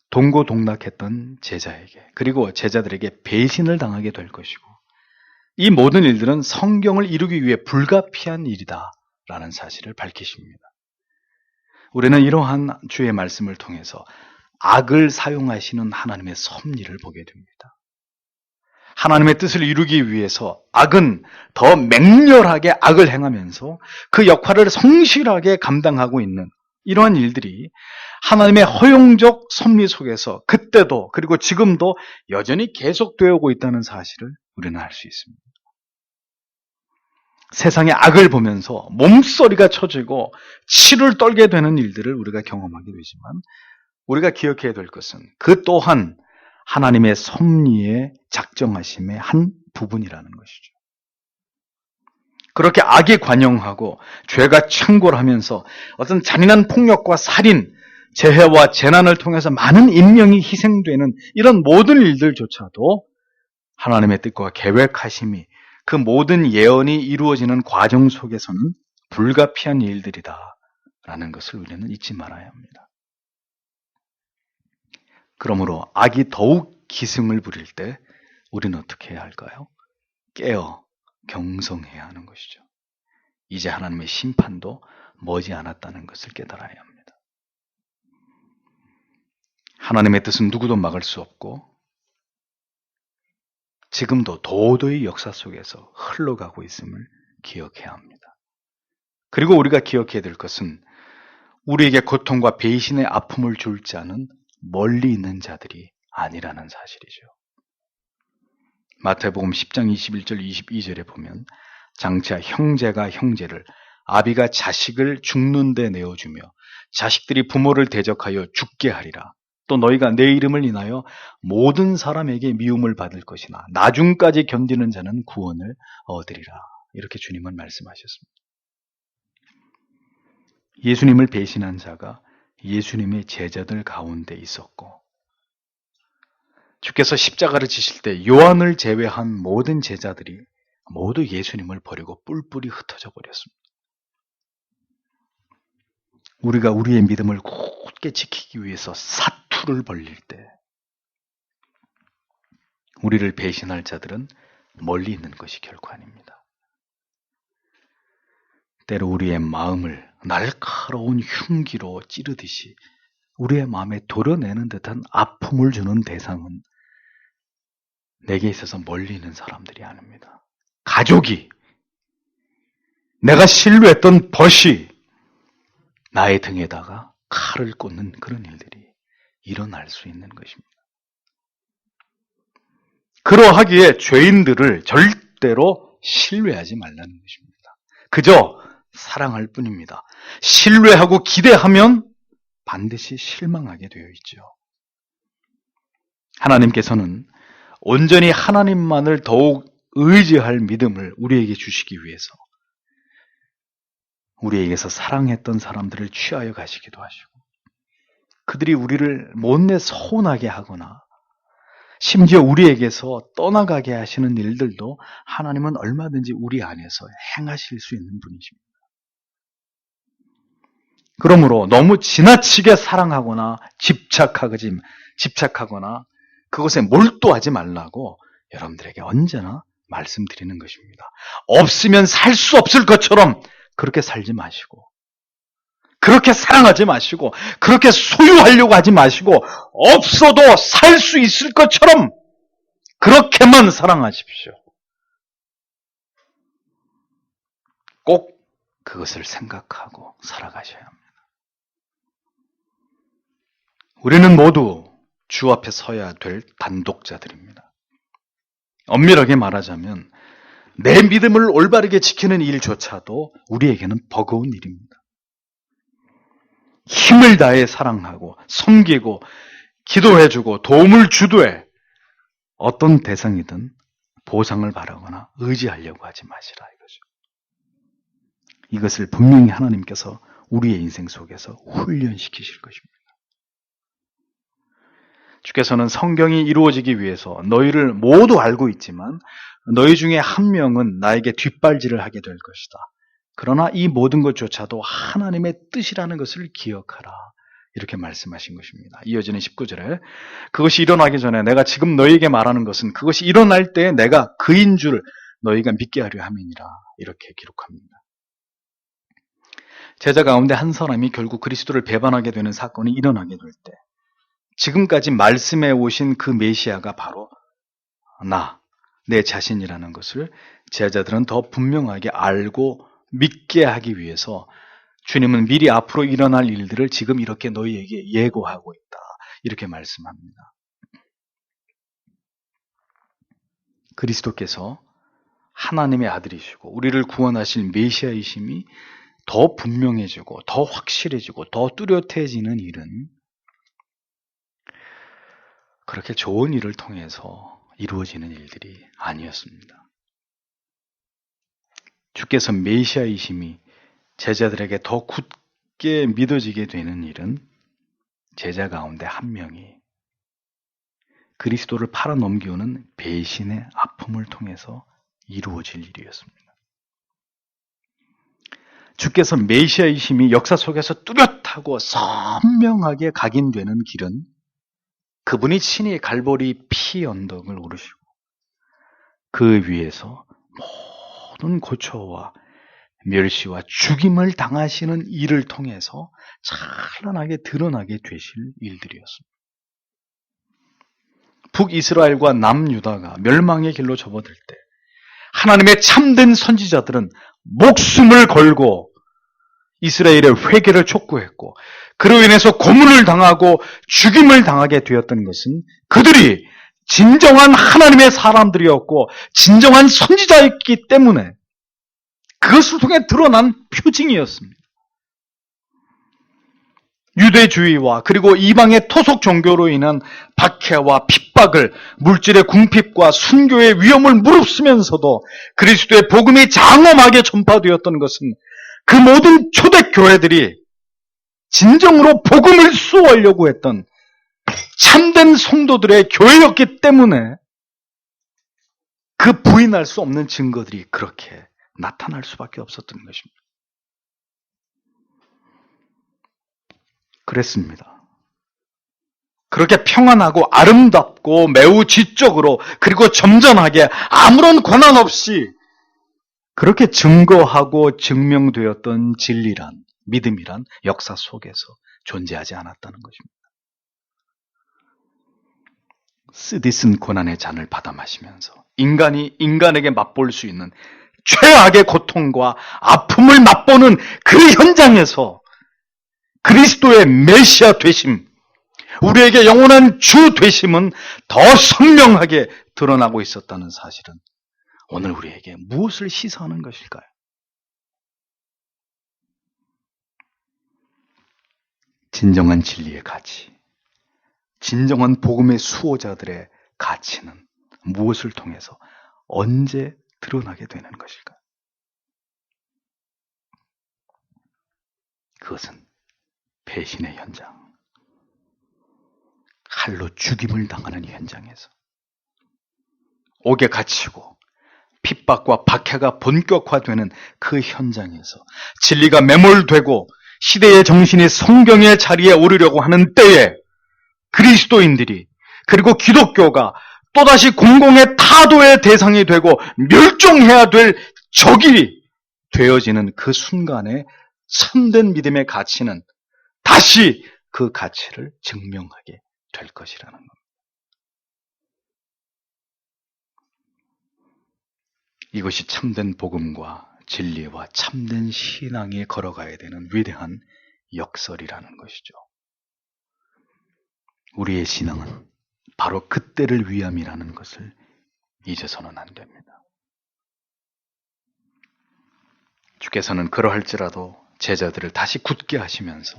동고동락했던 제자에게 그리고 제자들에게 배신을 당하게 될 것이고 이 모든 일들은 성경을 이루기 위해 불가피한 일이다 라는 사실을 밝히십니다. 우리는 이러한 주의 말씀을 통해서 악을 사용하시는 하나님의 섭리를 보게 됩니다. 하나님의 뜻을 이루기 위해서 악은 더 맹렬하게 악을 행하면서 그 역할을 성실하게 감당하고 있는 이러한 일들이 하나님의 허용적 섭리 속에서 그때도 그리고 지금도 여전히 계속되어 오고 있다는 사실을 우리는 알 수 있습니다. 세상의 악을 보면서 몸서리가 쳐지고 치를 떨게 되는 일들을 우리가 경험하게 되지만 우리가 기억해야 될 것은 그 또한 하나님의 섭리의 작정하심의 한 부분이라는 것이죠. 그렇게 악이 관영하고 죄가 창궐하면서 어떤 잔인한 폭력과 살인, 재해와 재난을 통해서 많은 인명이 희생되는 이런 모든 일들조차도 하나님의 뜻과 계획하심이 그 모든 예언이 이루어지는 과정 속에서는 불가피한 일들이다라는 것을 우리는 잊지 말아야 합니다. 그러므로 악이 더욱 기승을 부릴 때 우리는 어떻게 해야 할까요? 깨어 경성해야 하는 것이죠. 이제 하나님의 심판도 머지않았다는 것을 깨달아야 합니다. 하나님의 뜻은 누구도 막을 수 없고 지금도 도저히 역사 속에서 흘러가고 있음을 기억해야 합니다. 그리고 우리가 기억해야 될 것은 우리에게 고통과 배신의 아픔을 줄 자는 멀리 있는 자들이 아니라는 사실이죠. 마태복음 10장 21절 22절에 보면 장차 형제가 형제를 아비가 자식을 죽는 데 내어주며 자식들이 부모를 대적하여 죽게 하리라. 또 너희가 내 이름을 인하여 모든 사람에게 미움을 받을 것이나 나중까지 견디는 자는 구원을 얻으리라. 이렇게 주님은 말씀하셨습니다. 예수님을 배신한 자가 예수님의 제자들 가운데 있었고 주께서 십자가를 지실 때 요한을 제외한 모든 제자들이 모두 예수님을 버리고 뿔뿔이 흩어져 버렸습니다. 우리가 우리의 믿음을 굳게 지키기 위해서 사투를 벌릴 때 우리를 배신할 자들은 멀리 있는 것이 결코 아닙니다. 때로 우리의 마음을 날카로운 흉기로 찌르듯이 우리의 마음에 도려내는 듯한 아픔을 주는 대상은 내게 있어서 멀리 있는 사람들이 아닙니다. 가족이, 내가 신뢰했던 벗이 나의 등에다가 칼을 꽂는 그런 일들이 일어날 수 있는 것입니다. 그러하기에 죄인들을 절대로 신뢰하지 말라는 것입니다. 그저 사랑할 뿐입니다. 신뢰하고 기대하면 반드시 실망하게 되어 있죠. 하나님께서는 온전히 하나님만을 더욱 의지할 믿음을 우리에게 주시기 위해서 우리에게서 사랑했던 사람들을 취하여 가시기도 하시고 그들이 우리를 못내 서운하게 하거나 심지어 우리에게서 떠나가게 하시는 일들도 하나님은 얼마든지 우리 안에서 행하실 수 있는 분이십니다. 그러므로 너무 지나치게 사랑하거나 집착하거나 그것에 몰두하지 말라고 여러분들에게 언제나 말씀드리는 것입니다. 없으면 살 수 없을 것처럼 그렇게 살지 마시고 그렇게 사랑하지 마시고 그렇게 소유하려고 하지 마시고 없어도 살 수 있을 것처럼 그렇게만 사랑하십시오. 꼭 그것을 생각하고 살아가셔야 합니다. 우리는 모두 주 앞에 서야 될 단독자들입니다. 엄밀하게 말하자면 내 믿음을 올바르게 지키는 일조차도 우리에게는 버거운 일입니다. 힘을 다해 사랑하고 섬기고 기도해주고 도움을 주되 어떤 대상이든 보상을 바라거나 의지하려고 하지 마시라 이거죠. 이것을 분명히 하나님께서 우리의 인생 속에서 훈련시키실 것입니다. 주께서는 성경이 이루어지기 위해서 너희를 모두 알고 있지만 너희 중에 한 명은 나에게 뒷발질을 하게 될 것이다. 그러나 이 모든 것조차도 하나님의 뜻이라는 것을 기억하라. 이렇게 말씀하신 것입니다. 이어지는 19절에 그것이 일어나기 전에 내가 지금 너희에게 말하는 것은 그것이 일어날 때 내가 그인 줄 너희가 믿게 하려 함이니라. 이렇게 기록합니다. 제자 가운데 한 사람이 결국 그리스도를 배반하게 되는 사건이 일어나게 될 때 지금까지 말씀해 오신 그 메시아가 바로 내 자신이라는 것을 제자들은 더 분명하게 알고 믿게 하기 위해서 주님은 미리 앞으로 일어날 일들을 지금 이렇게 너희에게 예고하고 있다. 이렇게 말씀합니다. 그리스도께서 하나님의 아들이시고 우리를 구원하실 메시아이심이 더 분명해지고 더 확실해지고 더 뚜렷해지는 일은 그렇게 좋은 일을 통해서 이루어지는 일들이 아니었습니다. 주께서 메시아이심이 제자들에게 더 굳게 믿어지게 되는 일은 제자 가운데 한 명이 그리스도를 팔아넘기우는 배신의 아픔을 통해서 이루어질 일이었습니다. 주께서 메시아이심이 역사 속에서 뚜렷하고 선명하게 각인되는 길은 그분이 친히 갈보리 피 언덕을 오르시고 그 위에서 모든 고초와 멸시와 죽임을 당하시는 일을 통해서 찬란하게 드러나게 되실 일들이었습니다. 북이스라엘과 남유다가 멸망의 길로 접어들 때 하나님의 참된 선지자들은 목숨을 걸고 이스라엘의 회개를 촉구했고 그로 인해서 고문을 당하고 죽임을 당하게 되었던 것은 그들이 진정한 하나님의 사람들이었고 진정한 선지자였기 때문에 그것을 통해 드러난 표징이었습니다. 유대주의와 그리고 이방의 토속 종교로 인한 박해와 핍박을 물질의 궁핍과 순교의 위험을 무릅쓰면서도 그리스도의 복음이 장엄하게 전파되었던 것은 그 모든 초대교회들이 진정으로 복음을 수호하려고 했던 참된 성도들의 교회였기 때문에 그 부인할 수 없는 증거들이 그렇게 나타날 수밖에 없었던 것입니다. 그랬습니다. 그렇게 평안하고 아름답고 매우 지적으로 그리고 점잖하게 아무런 권한 없이 그렇게 증거하고 증명되었던 진리란, 믿음이란 역사 속에서 존재하지 않았다는 것입니다. 쓰디쓴 고난의 잔을 받아 마시면서 인간이 인간에게 맛볼 수 있는 최악의 고통과 아픔을 맛보는 그 현장에서 그리스도의 메시아 되심, 우리에게 영원한 주 되심은 더 선명하게 드러나고 있었다는 사실은 오늘 우리에게 무엇을 시사하는 것일까요? 진정한 진리의 가치, 진정한 복음의 수호자들의 가치는 무엇을 통해서 언제 드러나게 되는 것일까요? 그것은 배신의 현장, 칼로 죽임을 당하는 현장에서 옥에 갇히고 핍박과 박해가 본격화되는 그 현장에서 진리가 매몰되고 시대의 정신이 성경의 자리에 오르려고 하는 때에 그리스도인들이 그리고 기독교가 또다시 공공의 타도의 대상이 되고 멸종해야 될 적이 되어지는 그 순간에 참된 믿음의 가치는 다시 그 가치를 증명하게 될 것이라는 겁니다. 이것이 참된 복음과 진리와 참된 신앙에 걸어가야 되는 위대한 역설이라는 것이죠. 우리의 신앙은 바로 그때를 위함이라는 것을 잊어서는 안 됩니다. 주께서는 그러할지라도 제자들을 다시 굳게 하시면서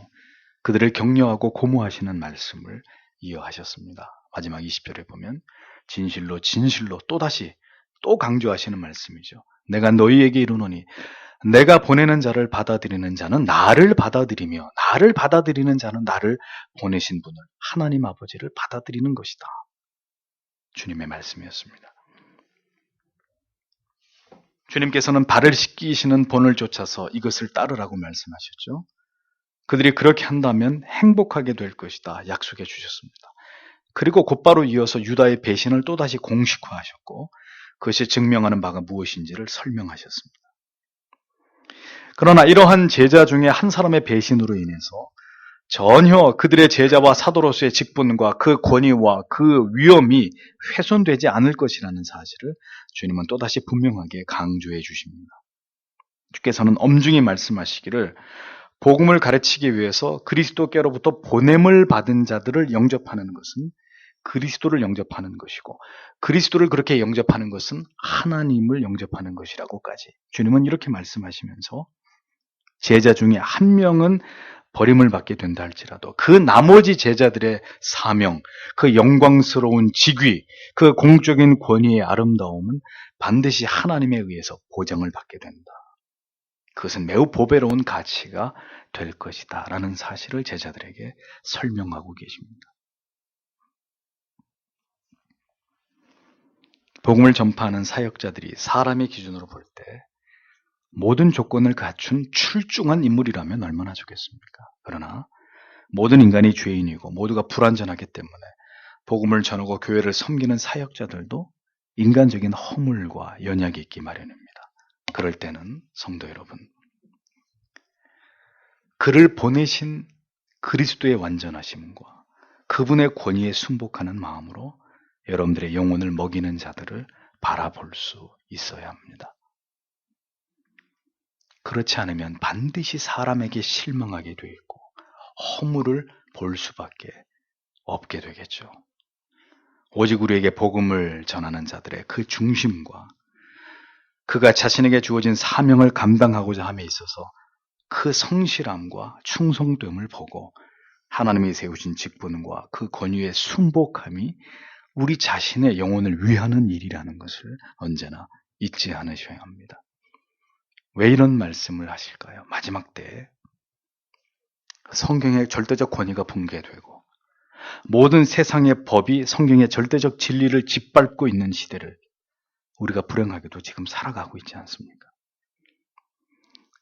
그들을 격려하고 고무하시는 말씀을 이어하셨습니다. 마지막 20절에 보면 진실로 진실로 또다시 또 강조하시는 말씀이죠. 내가 너희에게 이르노니 내가 보내는 자를 받아들이는 자는 나를 받아들이며 나를 받아들이는 자는 나를 보내신 분을 하나님 아버지를 받아들이는 것이다. 주님의 말씀이었습니다. 주님께서는 발을 씻기시는 본을 쫓아서 이것을 따르라고 말씀하셨죠. 그들이 그렇게 한다면 행복하게 될 것이다 약속해 주셨습니다. 그리고 곧바로 이어서 유다의 배신을 또다시 공식화하셨고 그것이 증명하는 바가 무엇인지를 설명하셨습니다. 그러나 이러한 제자 중에 한 사람의 배신으로 인해서 전혀 그들의 제자와 사도로서의 직분과 그 권위와 그 위엄이 훼손되지 않을 것이라는 사실을 주님은 또다시 분명하게 강조해 주십니다. 주께서는 엄중히 말씀하시기를 복음을 가르치기 위해서 그리스도께로부터 보냄을 받은 자들을 영접하는 것은 그리스도를 영접하는 것이고 그리스도를 그렇게 영접하는 것은 하나님을 영접하는 것이라고까지 주님은 이렇게 말씀하시면서 제자 중에 한 명은 버림을 받게 된다 할지라도 그 나머지 제자들의 사명, 그 영광스러운 직위, 그 공적인 권위의 아름다움은 반드시 하나님에 의해서 보장을 받게 된다. 그것은 매우 보배로운 가치가 될 것이다 라는 사실을 제자들에게 설명하고 계십니다. 복음을 전파하는 사역자들이 사람의 기준으로 볼 때 모든 조건을 갖춘 출중한 인물이라면 얼마나 좋겠습니까? 그러나 모든 인간이 죄인이고 모두가 불완전하기 때문에 복음을 전하고 교회를 섬기는 사역자들도 인간적인 허물과 연약이 있기 마련입니다. 그럴 때는 성도 여러분, 그를 보내신 그리스도의 완전하심과 그분의 권위에 순복하는 마음으로 여러분들의 영혼을 먹이는 자들을 바라볼 수 있어야 합니다. 그렇지 않으면 반드시 사람에게 실망하게 돼 있고 허물을 볼 수밖에 없게 되겠죠. 오직 우리에게 복음을 전하는 자들의 그 중심과 그가 자신에게 주어진 사명을 감당하고자 함에 있어서 그 성실함과 충성됨을 보고 하나님이 세우신 직분과 그 권위의 순복함이 우리 자신의 영혼을 위하는 일이라는 것을 언제나 잊지 않으셔야 합니다. 왜 이런 말씀을 하실까요? 마지막 때에 성경의 절대적 권위가 붕괴되고 모든 세상의 법이 성경의 절대적 진리를 짓밟고 있는 시대를 우리가 불행하게도 지금 살아가고 있지 않습니까?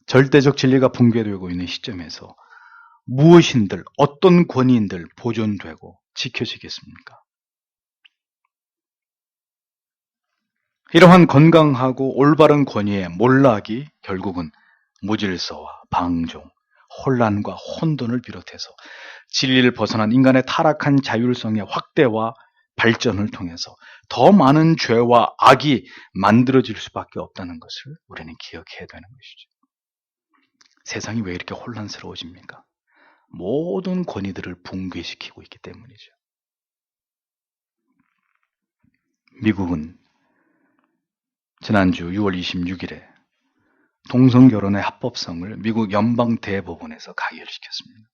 절대적 진리가 붕괴되고 있는 시점에서 무엇인들, 어떤 권위인들 보존되고 지켜지겠습니까? 이러한 건강하고 올바른 권위의 몰락이 결국은 무질서와 방종, 혼란과 혼돈을 비롯해서 진리를 벗어난 인간의 타락한 자율성의 확대와 발전을 통해서 더 많은 죄와 악이 만들어질 수밖에 없다는 것을 우리는 기억해야 되는 것이죠. 세상이 왜 이렇게 혼란스러워집니까? 모든 권위들을 붕괴시키고 있기 때문이죠. 미국은 지난주 6월 26일에 동성결혼의 합법성을 미국 연방대법원에서 가결시켰습니다.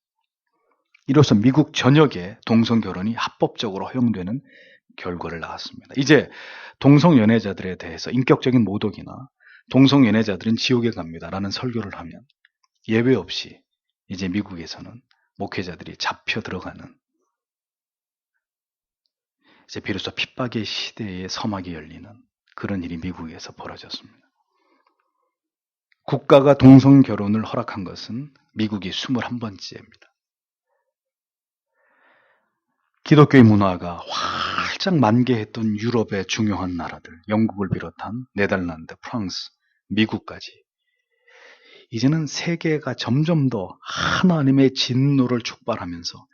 이로써 미국 전역에 동성결혼이 합법적으로 허용되는 결과를 낳았습니다. 이제 동성연애자들에 대해서 인격적인 모독이나 동성연애자들은 지옥에 갑니다라는 설교를 하면 예외 없이 이제 미국에서는 목회자들이 잡혀 들어가는, 이제 비로소 핍박의 시대의 서막이 열리는 그런 일이 미국에서 벌어졌습니다. 국가가 동성결혼을 허락한 것은 미국이 21번째입니다. 기독교의 문화가 활짝 만개했던 유럽의 중요한 나라들, 영국을 비롯한 네덜란드, 프랑스, 미국까지 이제는 세계가 점점 더 하나님의 진노를 촉발하면서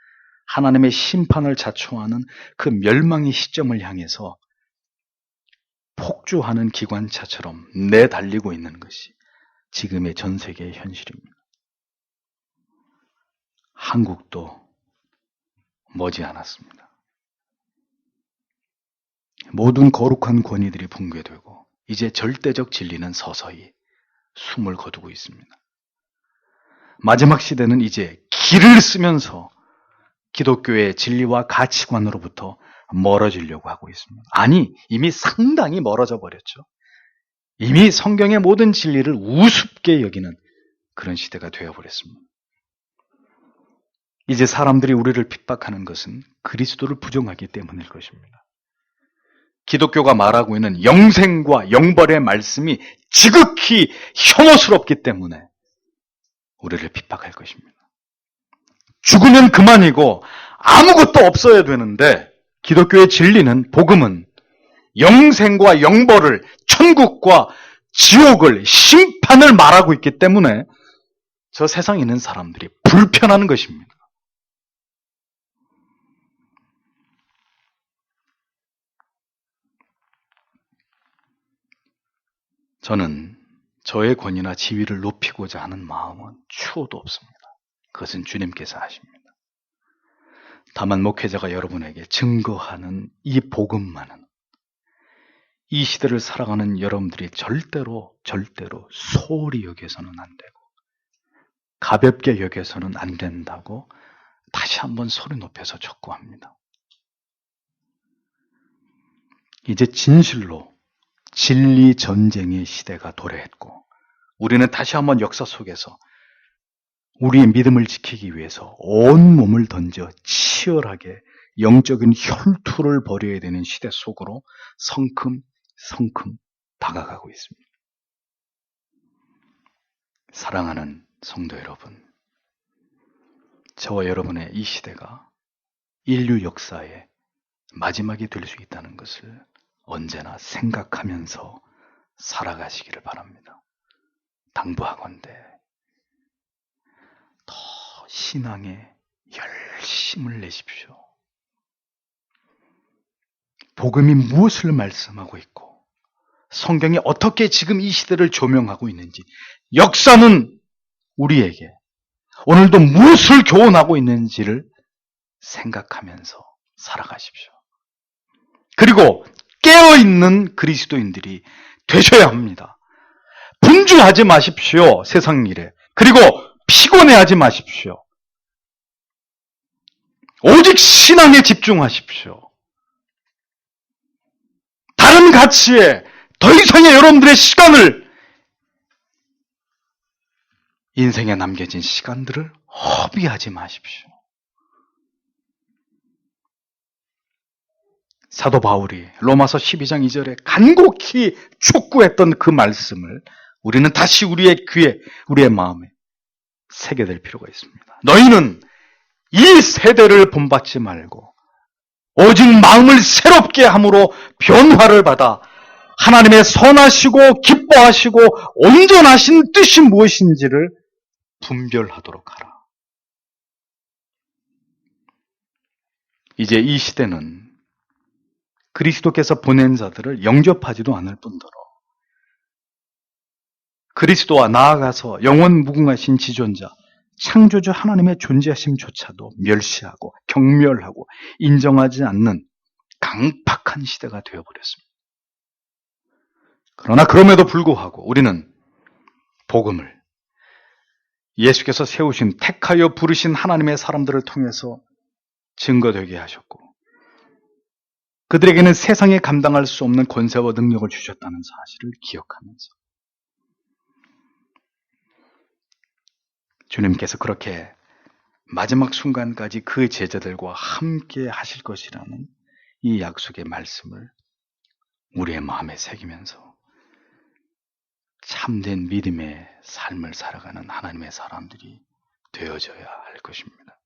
하나님의 심판을 자초하는 그 멸망의 시점을 향해서 폭주하는 기관차처럼 내달리고 있는 것이 지금의 전 세계의 현실입니다. 한국도 머지않았습니다. 모든 거룩한 권위들이 붕괴되고 이제 절대적 진리는 서서히 숨을 거두고 있습니다. 마지막 시대는 이제 길을 쓰면서 기독교의 진리와 가치관으로부터 멀어지려고 하고 있습니다. 아니, 이미 상당히 멀어져 버렸죠. 이미 성경의 모든 진리를 우습게 여기는 그런 시대가 되어버렸습니다. 이제 사람들이 우리를 핍박하는 것은 그리스도를 부정하기 때문일 것입니다. 기독교가 말하고 있는 영생과 영벌의 말씀이 지극히 혐오스럽기 때문에 우리를 핍박할 것입니다. 죽으면 그만이고 아무것도 없어야 되는데 기독교의 진리는, 복음은 영생과 영벌을, 천국과 지옥을, 심판을 말하고 있기 때문에 저 세상에 있는 사람들이 불편한 것입니다. 저는 저의 권위나 지위를 높이고자 하는 마음은 추호도 없습니다. 그것은 주님께서 하십니다. 다만 목회자가 여러분에게 증거하는 이 복음만은 이 시대를 살아가는 여러분들이 절대로 소홀히 여겨서는 안 되고 가볍게 여겨서는 안 된다고 다시 한번 소리 높여서 촉구합니다. 이제 진실로 진리 전쟁의 시대가 도래했고 우리는 다시 한번 역사 속에서 우리의 믿음을 지키기 위해서 온 몸을 던져 치열하게 영적인 혈투를 벌여야 되는 시대 속으로 성큼 다가가고 있습니다. 사랑하는 성도 여러분, 저와 여러분의 이 시대가 인류 역사의 마지막이 될 수 있다는 것을 언제나 생각하면서 살아가시기를 바랍니다. 당부하건대 더 신앙에 열심을 내십시오. 복음이 무엇을 말씀하고 있고 성경이 어떻게 지금 이 시대를 조명하고 있는지, 역사는 우리에게 오늘도 무엇을 교훈하고 있는지를 생각하면서 살아가십시오. 그리고 깨어있는 그리스도인들이 되셔야 합니다. 분주하지 마십시오. 세상 일에. 그리고 피곤해하지 마십시오. 오직 신앙에 집중하십시오. 다른 가치에 더 이상의 여러분들의 시간을, 인생에 남겨진 시간들을 허비하지 마십시오. 사도 바울이 로마서 12장 2절에 간곡히 촉구했던 그 말씀을 우리는 다시 우리의 귀에, 우리의 마음에 새겨낼 필요가 있습니다. 너희는 이 세대를 본받지 말고 오직 마음을 새롭게 함으로 변화를 받아 하나님의 선하시고 기뻐하시고 온전하신 뜻이 무엇인지를 분별하도록 하라. 이제 이 시대는 그리스도께서 보낸 자들을 영접하지도 않을 뿐더러 그리스도와 나아가서 영원 무궁하신 지존자, 창조주 하나님의 존재하심조차도 멸시하고 경멸하고 인정하지 않는 강팍한 시대가 되어버렸습니다. 그러나 그럼에도 불구하고 우리는 복음을 예수께서 세우신 택하여 부르신 하나님의 사람들을 통해서 증거되게 하셨고 그들에게는 세상에 감당할 수 없는 권세와 능력을 주셨다는 사실을 기억하면서 주님께서 그렇게 마지막 순간까지 그 제자들과 함께 하실 것이라는 이 약속의 말씀을 우리의 마음에 새기면서 참된 믿음의 삶을 살아가는 하나님의 사람들이 되어져야 할 것입니다.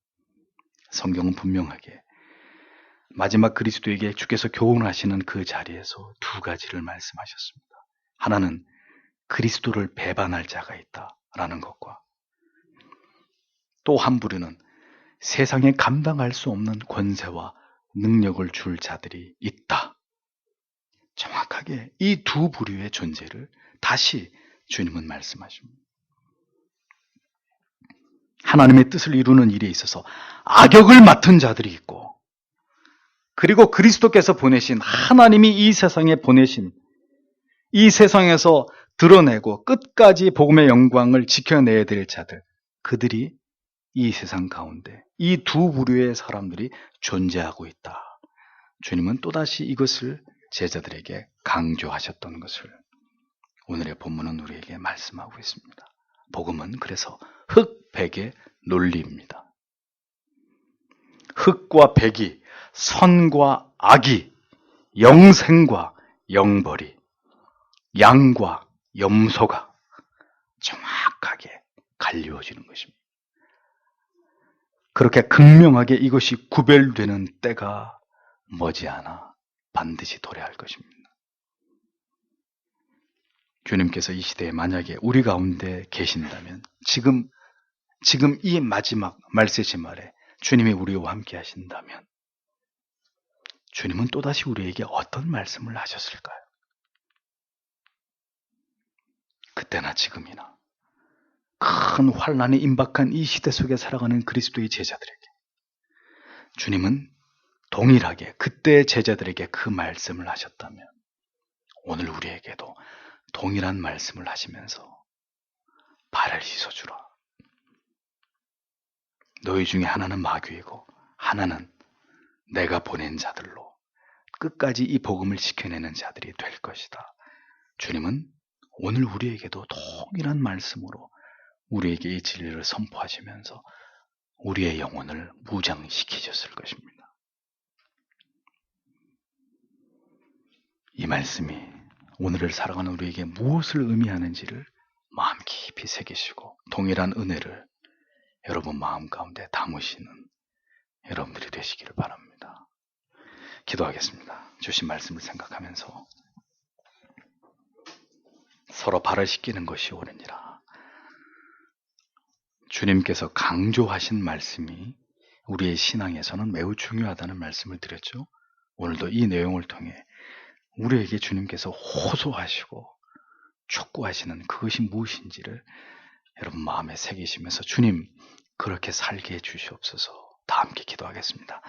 성경은 분명하게 마지막 그리스도에게 주께서 교훈하시는 그 자리에서 두 가지를 말씀하셨습니다. 하나는 그리스도를 배반할 자가 있다라는 것과 또 한 부류는 세상에 감당할 수 없는 권세와 능력을 줄 자들이 있다. 정확하게 이 두 부류의 존재를 다시 주님은 말씀하십니다. 하나님의 뜻을 이루는 일에 있어서 악역을 맡은 자들이 있고 그리고 그리스도께서 보내신 하나님이 이 세상에 보내신 이 세상에서 드러내고 끝까지 복음의 영광을 지켜내야 될 자들 그들이 이 세상 가운데 이 두 부류의 사람들이 존재하고 있다. 주님은 또다시 이것을 제자들에게 강조하셨던 것을 오늘의 본문은 우리에게 말씀하고 있습니다. 복음은 그래서 흑백의 논리입니다. 흑과 백이, 선과 악이, 영생과 영벌이, 양과 염소가 정확하게 갈리워지는 것입니다. 그렇게 극명하게 이것이 구별되는 때가 머지않아 반드시 도래할 것입니다. 주님께서 이 시대에 만약에 우리 가운데 계신다면 지금 이 마지막 말세지 말에 주님이 우리와 함께 하신다면 주님은 또다시 우리에게 어떤 말씀을 하셨을까요? 그때나 지금이나 큰 환난에 임박한 이 시대 속에 살아가는 그리스도의 제자들에게 주님은 동일하게 그때의 제자들에게 그 말씀을 하셨다면 오늘 우리에게도 동일한 말씀을 하시면서 발을 씻어주라. 너희 중에 하나는 마귀이고 하나는 내가 보낸 자들로 끝까지 이 복음을 지켜내는 자들이 될 것이다. 주님은 오늘 우리에게도 동일한 말씀으로 우리에게 이 진리를 선포하시면서 우리의 영혼을 무장시키셨을 것입니다. 이 말씀이 오늘을 살아가는 우리에게 무엇을 의미하는지를 마음 깊이 새기시고 동일한 은혜를 여러분 마음 가운데 담으시는 여러분들이 되시기를 바랍니다. 기도하겠습니다. 주신 말씀을 생각하면서 서로 발을 씻기는 것이 옳으니라. 주님께서 강조하신 말씀이 우리의 신앙에서는 매우 중요하다는 말씀을 드렸죠. 오늘도 이 내용을 통해 우리에게 주님께서 호소하시고 촉구하시는 그것이 무엇인지를 여러분 마음에 새기시면서 주님 그렇게 살게 해주시옵소서. 다 함께 기도하겠습니다.